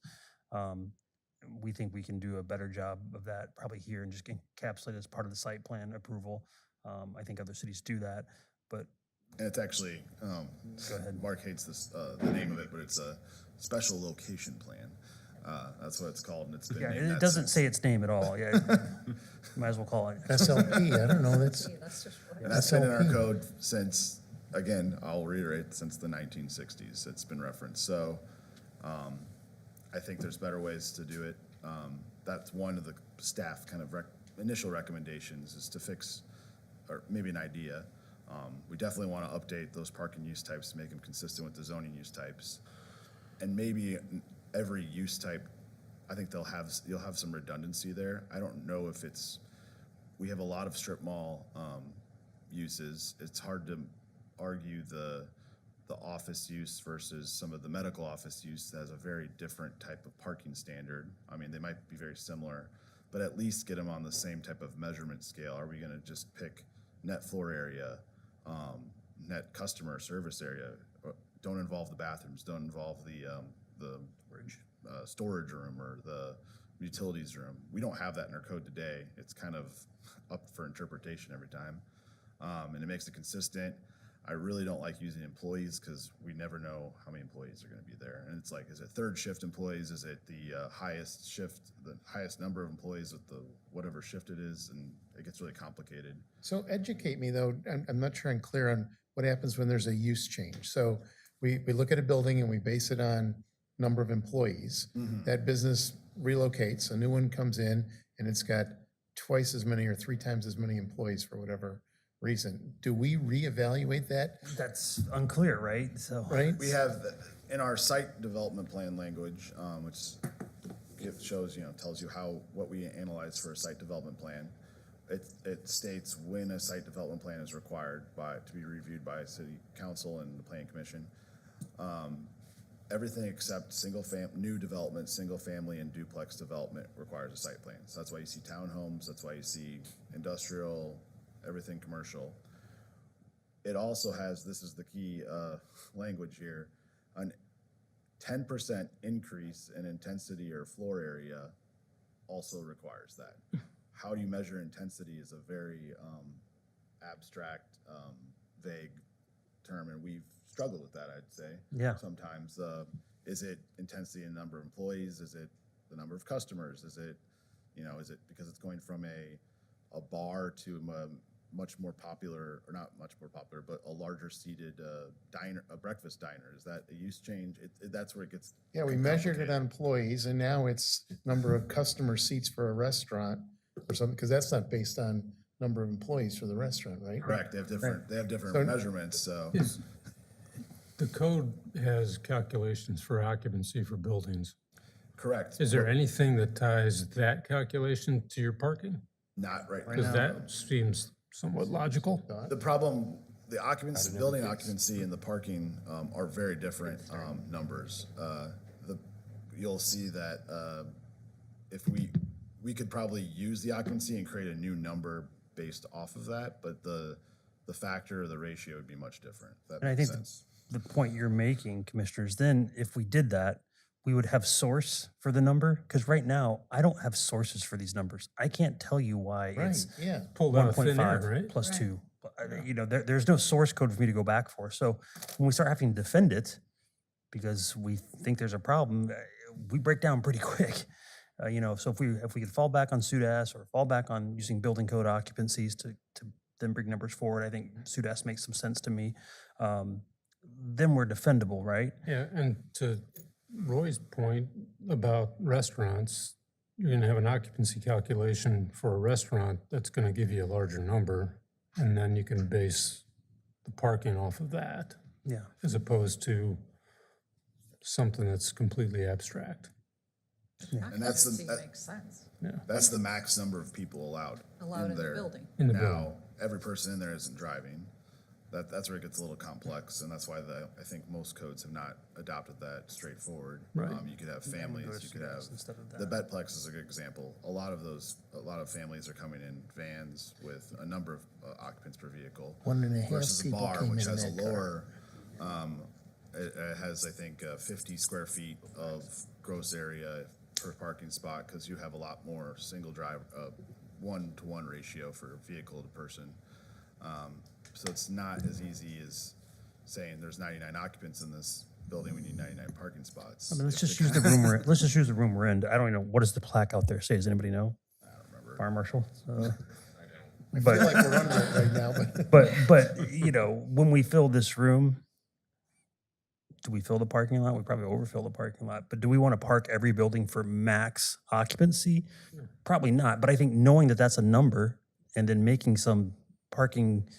We think we can do a better job of that probably here and just encapsulate as part of the site plan approval. I think other cities do that, but And it's actually, go ahead. Mark hates this, the name of it, but it's a special location plan. That's what it's called, and it's been Yeah, named it that doesn't since- say its name at all. Yeah, might as well call it. SLP, I don't know, that's, And that's been in our SLP. code since, again, I'll reiterate, since the 1960s, it's been referenced. So I think there's better ways to do it. That's one of the staff kind of initial recommendations is to fix, or maybe an idea. We definitely want to update those parking use types to make them consistent with the zoning use types. And maybe every use type, I think you'll have some redundancy there. I don't know if we have a lot of strip mall uses. It's hard to argue the office use versus some of the medical office use that has a very different type of parking standard. I mean, they might be very similar, but at least get them on the same type of measurement scale. Are we gonna just pick net floor area, net customer service area? Don't involve the bathrooms, don't involve the storage room or the utilities room. We don't have that in our code today. It's kind of up for interpretation every time. And it makes it consistent. I really don't like using employees because we never know how many employees are going to be there. And it's like, is it third shift employees? Is it the highest shift, the highest number of employees with the whatever shift it is? And it gets really complicated. So educate me, though, I'm not sure I'm clear on what happens when there's a use change. So we look at a building and we base it on number of employees. That business relocates, a new one comes in, and it's got twice as many or 3 times as many employees for whatever reason. Do we reevaluate that, That's unclear, right? So. right? We have in our site development plan language, which shows, tells you what we analyze for a site development plan. It states when a site development plan is required to be reviewed by city council and the planning commission. Everything except new development, single family and duplex development requires a site plan. So that's why you see townhomes, that's why you see industrial, everything commercial. It also has, this is the key language here, a 10% increase in intensity or floor area also requires that. How do you measure intensity is a very abstract, vague term, and we've struggled with that, I'd say. Yeah. Sometimes, is it intensity in number of employees? Is it the number of customers? Is it, is it because it's going from a bar to a much more popular, or not much more popular, but a larger seated diner, a breakfast diner? Is that a use change? That's where it gets. Yeah, we measured it on employees, and now it's number of customer seats for a restaurant or something, because that's not based on number of employees for the restaurant, right? Correct, they have different So- measurements, so. The code has calculations for occupancy for buildings. Correct. Is there anything that ties that calculation to your parking? Not right Because now. that seems somewhat logical. The problem, the occupancy, building occupancy and the parking are very different numbers. You'll see that if we could probably use the occupancy and create a new number based off of that, but the factor or the ratio would be much different. If that And I makes think sense. the point you're making, commissioners, then if we did that, we would have source for the number. Because right now, I don't have sources for these numbers. I can't tell you why Right, it's yeah. Pulled out of thin air, 1.5 right? plus 2. There's no source code for me to go back for. So when we start having to defend it because we think there's a problem, we break down pretty quick. So if we could fall back on SUDAS or fall back on using building code occupancies to then bring numbers forward, I think SUDAS makes some sense to me. Then we're defendable, right? Yeah, and to Roy's point about restaurants, you're gonna have an occupancy calculation for a restaurant that's gonna give you a larger number, and then you can base the parking off of that, Yeah. as opposed to something that's completely abstract. And that's the- Occupancy makes sense. That's the max number of people allowed Allowed in the there. building. In the Now, every person in there isn't driving. That's where it gets a little complex, and that's why I think most codes have not adopted that straightforward. Right. You could have families, you could have, instead of the Betplex is a good example. A lot of families are coming in vans with a number of occupants per vehicle. 1.5 Versus a people bar, came which in has a that car. lower, it has, I think, 50 square feet of gross area per parking spot, because you have a lot more single drive, 1-to-1 ratio for vehicle to person. So it's not as easy as saying there's 99 occupants in this building, we need 99 parking spots. I mean, let's just use the room we're in. Let's just use the room we're in. I don't even know, what does the plaque out there say? Does anybody know? I don't remember. Fire marshal? I feel like we're under it right now, But when we fill this room, do we fill the parking lot? We probably overfill the parking lot. But do we want to park every building for max occupancy? Probably not. But I think knowing that that's a number and then making some parking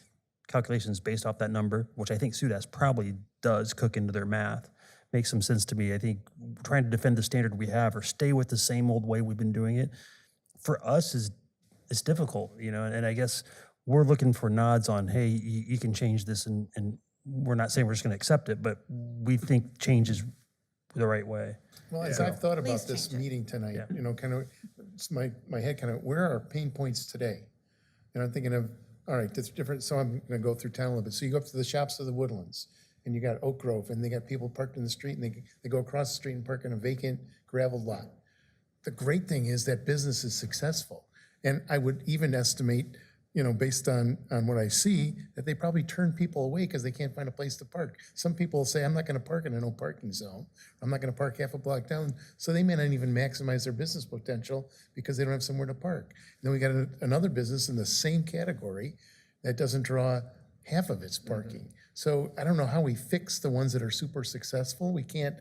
calculations based off that number, which I think SUDAS probably does cook into their math, makes some sense to me. I think trying to defend the standard we have or stay with the same old way we've been doing it, for us is difficult, and I guess we're looking for nods on, hey, you can change this, and we're not saying we're just going to accept it, but we think change is the right way. Well, as I've thought Please about this change it. meeting tonight, Yeah. kind of, it's my head kind of, where are our pain points today? And I'm thinking of, all right, that's different, so I'm gonna go through town a little bit. So you go up to the shops of the Woodlands, and you got Oak Grove, and they got people parked in the street, and they go across the street and park in a vacant gravel lot. The great thing is that business is successful. And I would even estimate, based on what I see, that they probably turn people away because they can't find a place to park. Some people say, I'm not gonna park in a no parking zone. I'm not gonna park half a block down. So they may not even maximize their business potential because they don't have somewhere to park. Then we got another business in the same category that doesn't draw half of its parking. So I don't know how we fix the ones that are super successful. We can't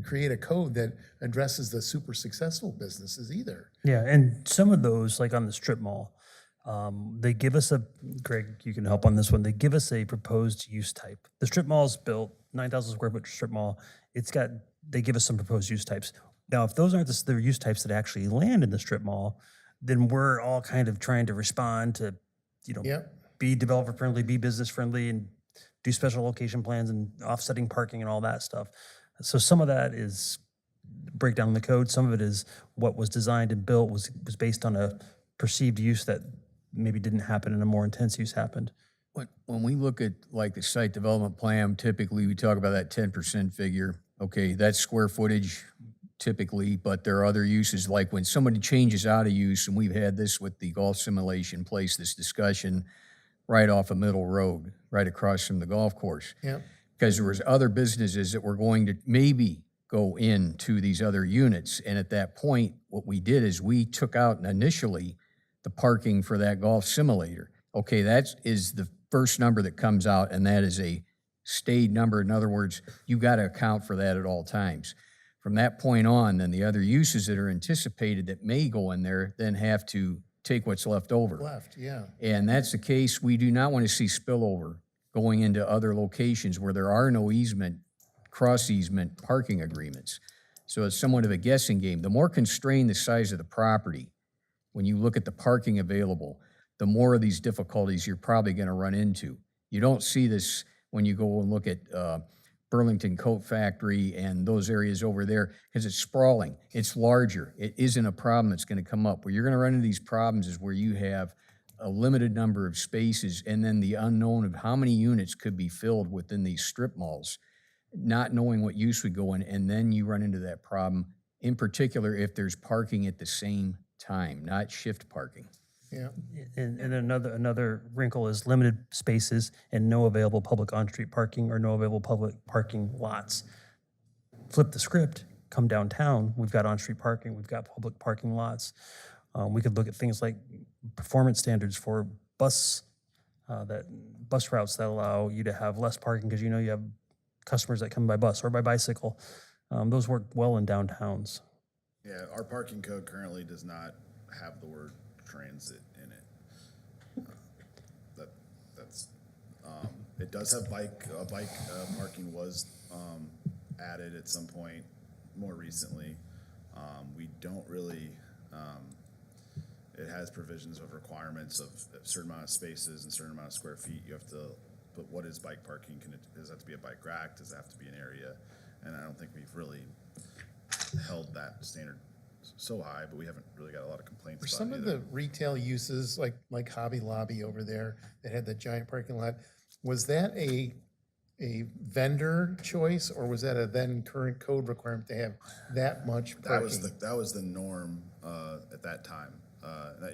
create a code that addresses the super successful businesses either. Yeah, and some of those, like on the strip mall, they give us Greg, you can help on this one. They give us a proposed use type. The strip mall's built, 9,000 square foot strip mall. They give us some proposed use types. Now, if those aren't the use types that actually land in the strip mall, then we're all kind of trying to respond to, Yep. be developer friendly, be business friendly, and do special location plans and offsetting parking and all that stuff. So some of that is breakdown in the code. Some of it is what was designed and built was based on a perceived use that maybe didn't happen and a more intense use happened. When we look at like the site development plan, typically we talk about that 10% figure. Okay, that's square footage typically, but there are other uses, like when somebody changes out of use, and we've had this with the golf simulation place, this discussion right off a middle road, right across from the golf course. Yep. because there was other businesses that were going to maybe go into these other units. And at that point, what we did is we took out initially the parking for that golf simulator. Okay, that is the first number that comes out, and that is a stayed number. In other words, you got to account for that at all times. From that point on, then the other uses that are anticipated that may go in there then have to take what's left over. Left, yeah. And that's the case. We do not want to see spillover going into other locations where there are no easement, cross easement parking agreements. So it's somewhat of a guessing game. The more constrained the size of the property, when you look at the parking available, the more of these difficulties you're probably going to run into. You don't see this when you go and look at Burlington Coat Factory and those areas over there, because it's sprawling, it's larger. It isn't a problem that's going to come up. Where you're going to run into these problems is where you have a limited number of spaces and then the unknown of how many units could be filled within these strip malls, not knowing what use would go in, and then you run into that problem, in particular if there's parking at the same time, not shift parking. Yeah. And another wrinkle is limited spaces and no available public on-street parking or no available public parking lots. Flip the script, come downtown, we've got on-street parking, we've got public parking lots. We could look at things like performance standards for bus routes that allow you to have less parking because you have customers that come by bus or by bicycle. Those work well in downtowns. Yeah, our parking code currently does not have the word transit in it. It does have bike parking was added at some point more recently. We don't really, it has provisions of requirements of a certain amount of spaces and a certain amount of square feet. You have to, but what is bike parking? Does it have to be a bike rack? Does it have to be an area? And I don't think we've really held that standard so high, but we haven't really got a lot of complaints For about some it of either. the retail uses, like Hobby Lobby over there, that had that giant parking lot, was that a vendor choice, or was that a then current code requirement to have that much parking? That was the norm at that time.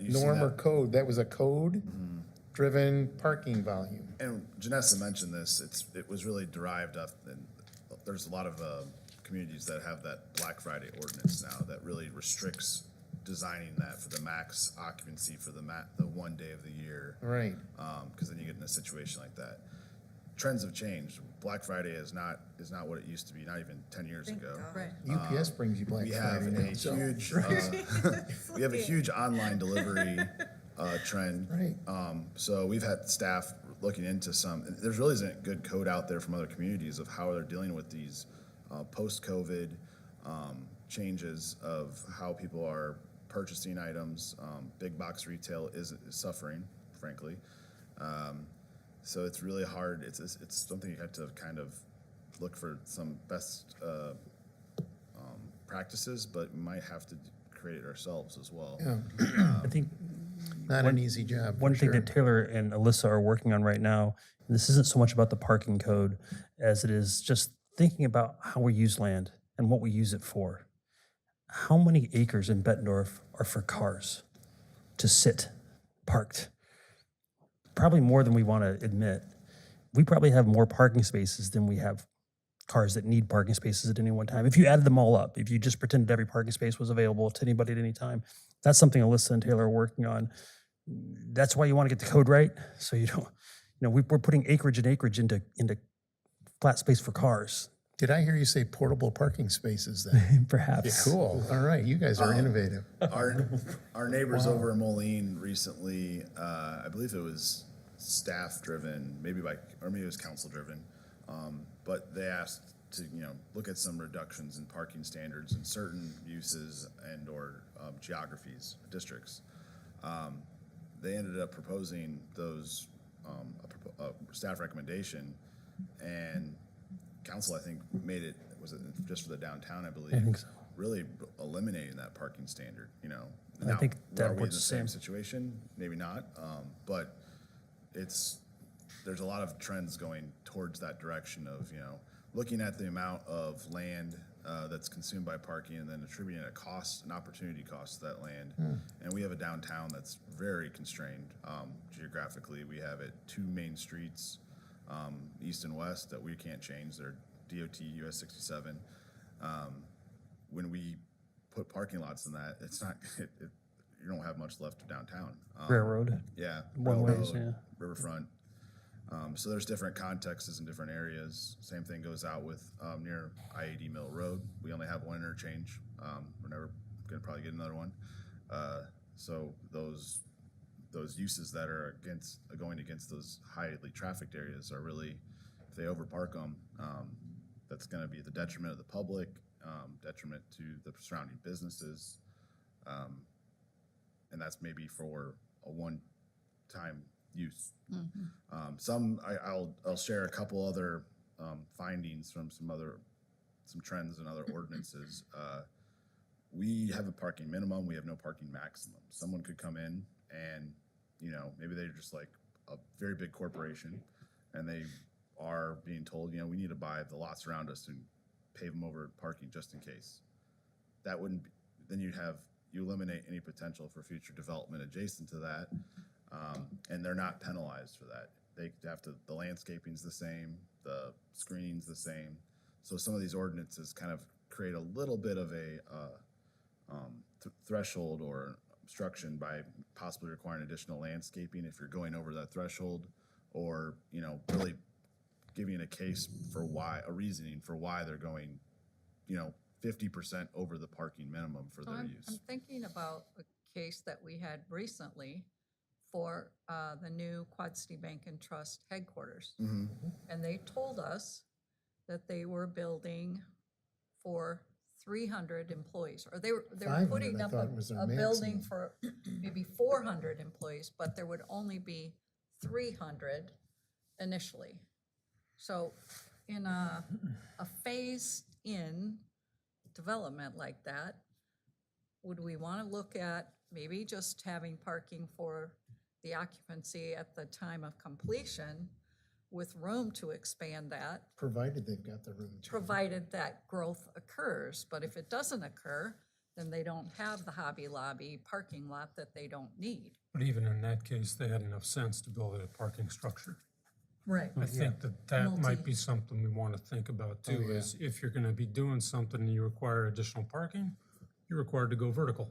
You see Norm or that- code, that was a code-driven parking volume. And Janessa mentioned this, it was really derived off, and there's a lot of communities that have that Black Friday ordinance now that really restricts designing that for the max occupancy for the one day of the year. Right. Because then you get in a situation like that. Trends have changed. Black Friday is not what it used to be, not even 10 years ago. Right. UPS brings you Black We have Friday now. a so- huge, we have a huge online delivery trend. Right. So we've had staff looking into there really isn't good code out there from other communities of how they're dealing with these post-COVID changes of how people are purchasing items. Big box retail is suffering, frankly. So it's really hard. It's something you have to kind of look for some best practices, but we might have to create it ourselves as well. Yeah, I think not an easy job. one for thing sure. that Taylor and Alyssa are working on right now, and this isn't so much about the parking code as it is just thinking about how we use land and what we use it for. How many acres in Bettendorf are for cars to sit parked? Probably more than we want to admit. We probably have more parking spaces than we have cars that need parking spaces at any one time. If you added them all up, if you just pretended every parking space was available to anybody at any time, that's something Alyssa and Taylor are working on. That's why you want to get the code right, so you don't, we're putting acreage into flat space for cars. Did I hear you say portable parking spaces then? Perhaps. Cool. All right, you guys are innovative. Our neighbors over in Moline recently, I believe it was staff-driven, maybe it was council-driven, but they asked to look at some reductions in parking standards in certain uses and/or geographies, districts. They ended up proposing those a staff recommendation, and council, I think, made it, was it just for the downtown, I believe? I think so. Really eliminating that parking standard, I think that are we in works the the same same. situation? Maybe not, but there's a lot of trends going towards that direction of, looking at the amount of land that's consumed by parking and then attributing an opportunity cost to that land. And we have a downtown that's very constrained geographically. We have 2 main streets, east and west that we can't change. They're DOT US 67. When we put parking lots in that, it's not, you don't have much left of downtown. Railroad. Yeah. One ways, railroad, yeah. Riverfront. So there's different contexts in different areas. Same thing goes out with near I-80 Mill Road. We only have one interchange. We're never gonna probably get another one. So those uses that are going against those highly trafficked areas are really, if they overpark them, that's gonna be the detriment of the public, detriment to the surrounding businesses. And that's maybe for a one-time use. I'll share a couple other findings from some trends and other ordinances. We have a parking minimum, we have no parking maximum. Someone could come in and, maybe they're just like a very big corporation and they are being told, we need to buy the lots around us and pave them over parking just in case. That wouldn't be, then you eliminate any potential for future development adjacent to that. And they're not penalized for that. They have to, the landscaping's the same, the screening's the same. So some of these ordinances kind of create a little bit of a threshold or obstruction by possibly requiring additional landscaping if you're going over that threshold, or, really giving a case for why, a reasoning for why they're going, 50% over the parking minimum for their I'm use. thinking about a case that we had recently for the new Quad City Bank and Trust headquarters. And they told us that they were building for 300 employees, or they were 500, putting I up thought was their a building maximum. for maybe 400 employees, but there would only be 300 initially. So in a phased-in development like that, would we want to look at maybe just having parking for the occupancy at the time of completion with room to expand that, Provided they've got the room to. provided that growth occurs? But if it doesn't occur, then they don't have the Hobby Lobby parking lot that they don't need. But even in that case, they had enough sense to build a parking structure. Right. I think that might Multi- be something we want to think about too, Oh, yeah. is if you're gonna be doing something and you require additional parking, you're required to go vertical.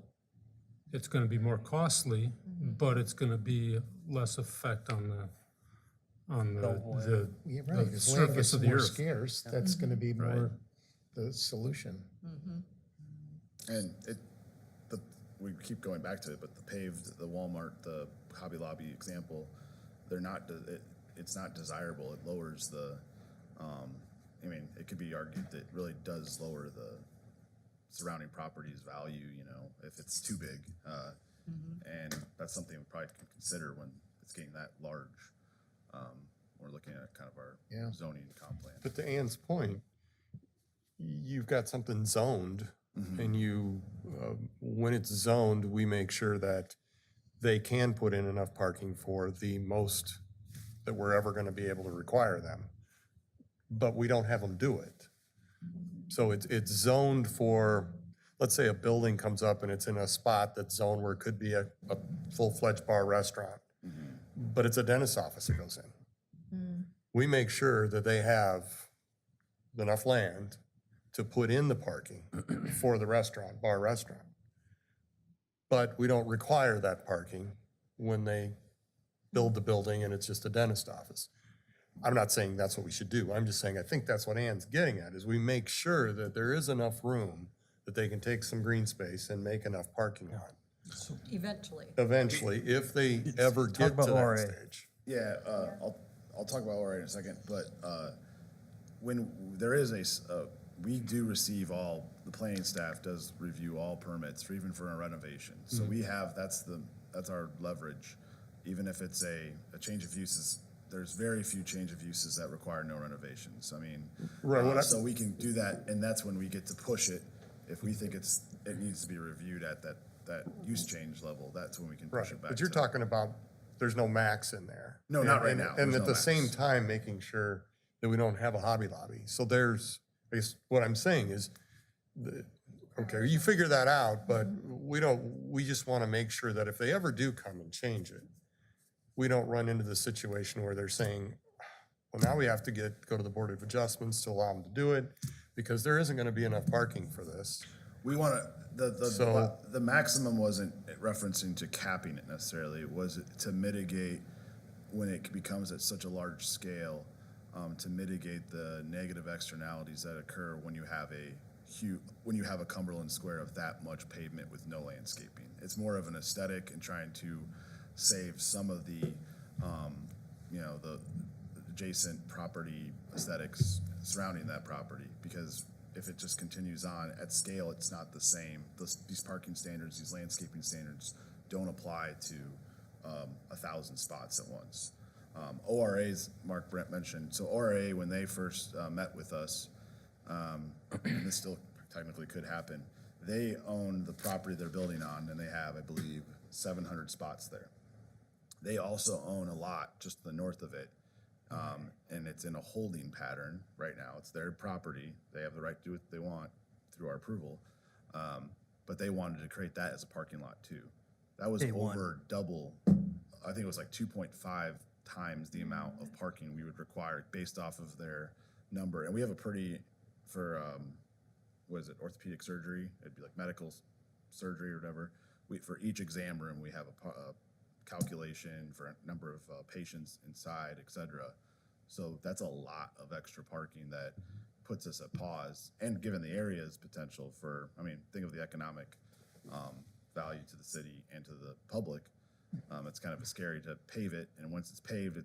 It's gonna be more costly, but it's gonna be less effect on the Yeah, right, as land surface gets of the more earth. scarce, that's gonna be more the solution. And we keep going back to it, but the Walmart, the Hobby Lobby example, it's not desirable. It lowers it could be argued that it really does lower the surrounding property's value, if it's too big. And that's something we probably can consider when it's getting that large. We're looking at kind of our Yeah. zoning comp plan. But to Ann's point, you've got something zoned, and when it's zoned, we make sure that they can put in enough parking for the most that we're ever gonna be able to require them. But we don't have them do it. So it's zoned for, let's say a building comes up and it's in a spot that's zoned where it could be a full-fledged bar restaurant, but it's a dentist's office that goes in. We make sure that they have enough land to put in the parking for the bar restaurant. But we don't require that parking when they build the building and it's just a dentist office. I'm not saying that's what we should do. I'm just saying I think that's what Ann's getting at, is we make sure that there is enough room that they can take some green space and make enough parking on. Eventually, if they ever Talk get about to that ORA. stage. Yeah, I'll talk about ORA in a second, but when there is we do receive the planning staff does review all permits, even for a renovation. So we have, that's our leverage. Even if it's a change of uses, there's very few change of uses that require no renovations. Right, So we can do that, and that's when we get to push it. If we think it needs to be reviewed at that use change level, that's when we can push Right, it back. but you're to- talking about, there's no max in there. No, not right And- now. And There's at no the same max. time, making sure that we don't have a Hobby Lobby. So I guess what I'm saying is, okay, you figure that out, but we just want to make sure that if they ever do come and change it, we don't run into the situation where they're saying, Well, now we have to go to the Board of Adjustments to allow them to do it, because there isn't gonna be enough parking for this. We want to, So- the maximum wasn't referencing to capping it necessarily, it was to mitigate when it becomes at such a large scale, to mitigate the negative externalities that occur when you have when you have a Cumberland Square of that much pavement with no landscaping. It's more of an aesthetic and trying to save some of the, the adjacent property aesthetics surrounding that property, because if it just continues on at scale, it's not the same. These parking standards, these landscaping standards don't apply to 1,000 spots at once. ORAs, Mark Brent mentioned, so ORA, when they first met with us, and this still technically could happen, they own the property they're building on, and they have, I believe, 700 spots there. They also own a lot just to the north of it, and it's in a holding pattern right now. It's their property. They have the right to do what they want through our approval, but they wanted to create that as a parking lot too. That was over double, I think it was like 2.5 times the amount of parking we would require based off of their number. And we have a pretty, for, what is it, orthopedic surgery? It'd be like medical surgery or whatever. For each exam room, we have a calculation for a number of patients inside, et cetera. So that's a lot of extra parking that puts us at pause. And given the area's potential for, I mean, think of the economic value to the city and to the public. It's kind of scary to pave it, and once it's paved,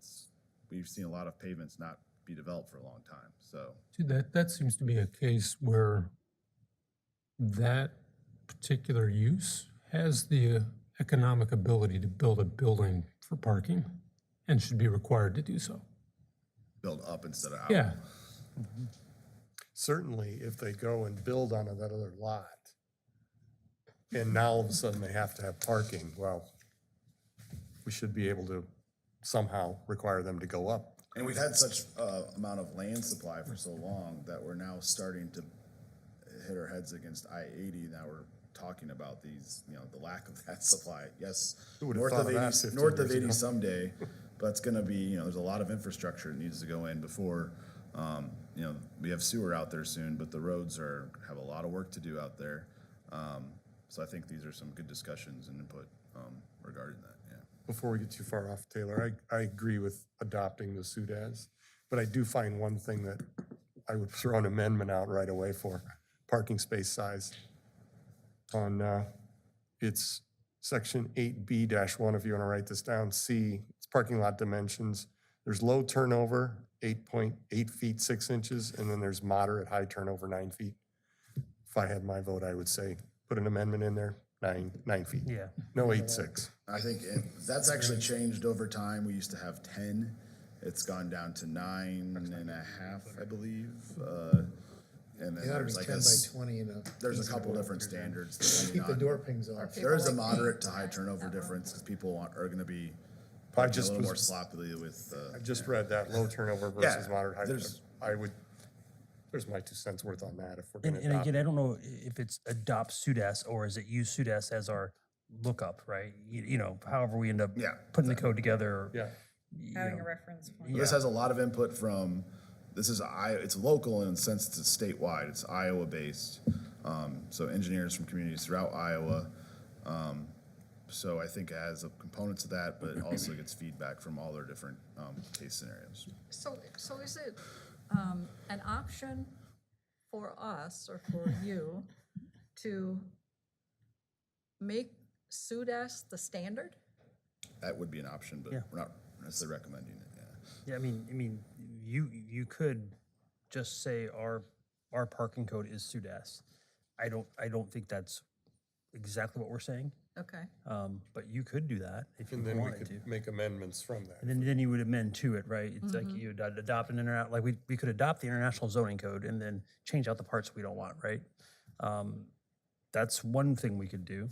we've seen a lot of pavements not be developed for a long time, so. See, that seems to be a case where that particular use has the economic ability to build a building for parking and should be required to do so. Build up instead of out. Yeah, Certainly, if they go and build on that other lot, and now all of a sudden they have to have parking, well, we should be able to somehow require them to go up. And we've had such amount of land supply for so long that we're now starting to hit our heads against I-80. Now we're talking about these, the lack of that supply. Yes, Who would have north thought of of that 80, 15 north of years 80 ago? someday, but it's gonna be, there's a lot of infrastructure that needs to go in before, we have sewer out there soon, but the roads have a lot of work to do out there. So I think these are some good discussions and input regarding that, yeah. Before we get too far off, Taylor, I agree with adopting the SUDAS, but I do find one thing that I would throw an amendment out right away for, parking space size. On, it's section 8B-1, if you want to write this down, C, it's parking lot dimensions. There's low turnover, 8.8 feet, 6 inches, and then there's moderate high turnover, 9 feet. If I had my vote, I would say, put an amendment in there, 9 feet. Yeah. No 8.6. I think that's actually changed over time. We used to have 10. It's gone down to 9.5, I believe. And then It ought to there's be like 10 by 20 and there's a couple different standards. keep the door pings off. There is a moderate to high turnover difference because people are going to be I parking a just little more was, sloppily with. I just read that, low turnover versus Yeah, moderate high. there's- There's my 2 cents worth on that if we're And, gonna and adopt. again, I don't know if it's adopt SUDAS or is it use SUDAS as our lookup, right? However we end up Yeah, putting the code together. Yeah, Having a reference point. This has a lot of input from. It's local in the sense it's statewide. It's Iowa based. So engineers from communities throughout Iowa. So I think it has components of that, but it also gets feedback from all their different case scenarios. So is it an option for us or for you to make SUDAS the standard? That would be an option, but Yeah. we're not necessarily recommending it. Yeah. Yeah, I mean, you could just say our parking code is SUDAS. I don't think that's exactly what we're saying, Okay. but you could do that if you and then we wanted to. could make amendments from that. And then you would amend to it, right? It's like you adopt an like we could adopt the international zoning code and then change out the parts we don't want, right? That's one thing we could do.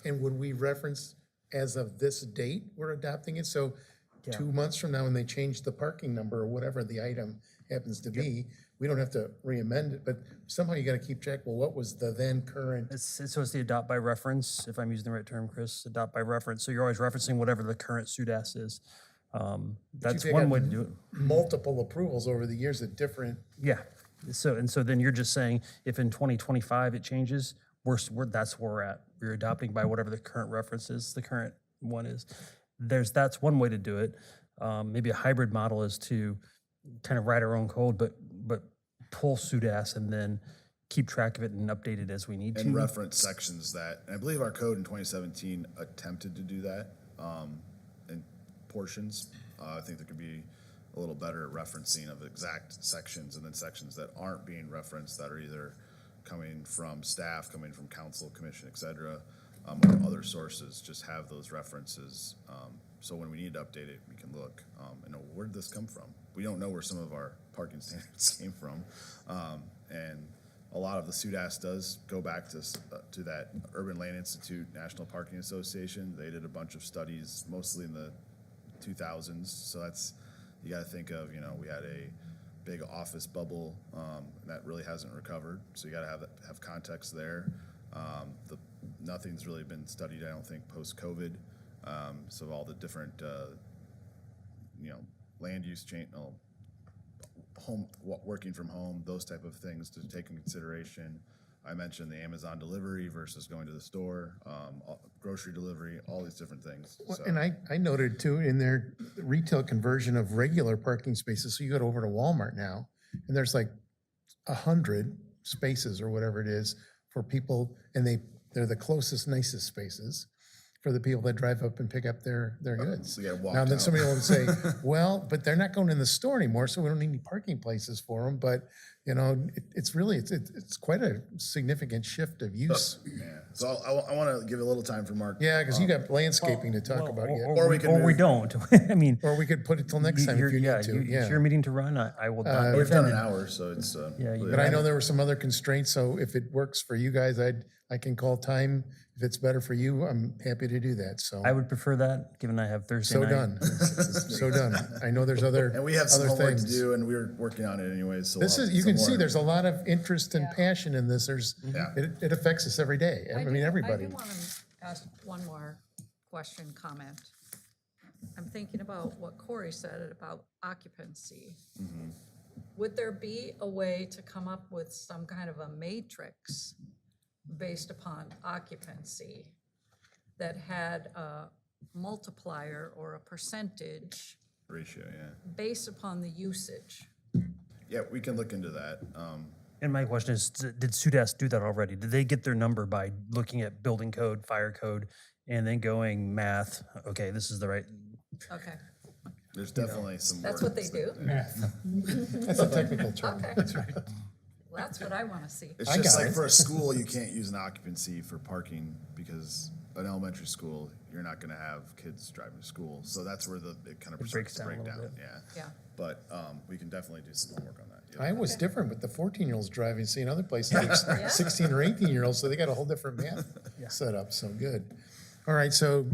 And would we reference as of this date, we're adopting it? So Yeah. 2 months from now, when they change the parking number or whatever the item happens to be, we don't have to re-amend it, but somehow you got to keep track, well, what was the then current? So it's the adopt by reference, if I'm using the right term, Chris, adopt by reference. So you're always referencing whatever the current SUDAS is. That's They've one had way to do it. Multiple approvals over the years at different, Yeah. So then you're just saying if in 2025 it changes, that's where we're at. We're adopting by whatever the current reference is, the current one is. That's one way to do it. Maybe a hybrid model is to kind of write our own code, but pull SUDAS and then keep track of it and update it as we need to. And reference sections that, and I believe our code in 2017 attempted to do that in portions. I think there could be a little better referencing of exact sections, and then sections that aren't being referenced that are either coming from staff, coming from council, commission, et cetera, or other sources, just have those references. So when we need to update it, we can look and know, where did this come from? We don't know where some of our parking standards came from. And a lot of the SUDAS does go back to that Urban Land Institute National Parking Association. They did a bunch of studies, mostly in the 2000s. So that's, you got to think of, we had a big office bubble that really hasn't recovered. So you got to have context there. Nothing's really been studied, I don't think, post-COVID. So all the different, land use change, home, working from home, those type of things to take in consideration. I mentioned the Amazon delivery versus going to the store, grocery delivery, all these different things. So, and I noted too, in their retail conversion of regular parking spaces, so you go over to Walmart now, and there's like 100 spaces or whatever it is for people, and they're the closest, nicest spaces for the people that drive up and pick up their goods. so you gotta walk Now, then out. somebody will say, well, but they're not going in the store anymore, so we don't need any parking places for them. But, it's really, it's quite a significant shift of use. Yeah. So I want to give a little time for Mark. Yeah, because you got landscaping to talk about yet. Or we could we move- don't. I mean, Or we could put it till next time if you need to, It's yeah. your meeting to run. I will not. We've done defend an it. hour, so it's. Yeah, you- But I know there were some other constraints, so if it works for you guys, I can call time. If it's better for you, I'm happy to do that, so. I would prefer that, given I have Thursday So night. done. So done. I know there's other, And we have some other homework to things. do, and we're working on it anyways, so. This we'll is, have you some can see more. there's a lot of interest and passion in this. Yeah. It affects us every day. I mean, everybody. I do want to ask one more question, comment. I'm thinking about what Corey said about occupancy. Would there be a way to come up with some kind of a matrix based upon occupancy that had a multiplier or a percentage Ratio, yeah. based upon the usage? Yeah, we can look into that. And my question is, did SUDAS do that already? Did they get their number by looking at building code, fire code, and then going math? Okay, this is the right. Okay, There's definitely some. that's what they ordinance do? That's a technical term. Okay. That's right. Well, that's what I want to see. It's I just got like it. for a school, you can't use an occupancy for parking because an elementary school, you're not gonna have kids driving to school. So that's where it kind of breaks starts to down a break little down, bit. yeah. Yeah. But we can definitely do some homework on that. yeah. Iowa's different with the 14-year-olds driving, seeing other places, 16 or 18-year-olds, so they got a whole different math set up, so good. All right, so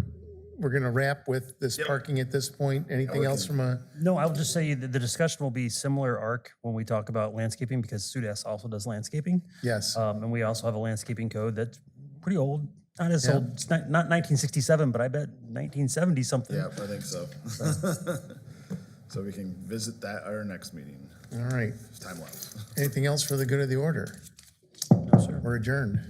we're gonna wrap with this parking at this point. Anything we else can- from a, No, I'll just say that the discussion will be similar arc when we talk about landscaping because SUDAS also does landscaping. yes, And we also have a landscaping code that's pretty old. Not as Yeah. old, it's not 1967, but I bet 1970 something. Yeah, I think so. So we can visit that at our next meeting. all right. There's time left. Anything else for the good of the order? No, sir. We're adjourned.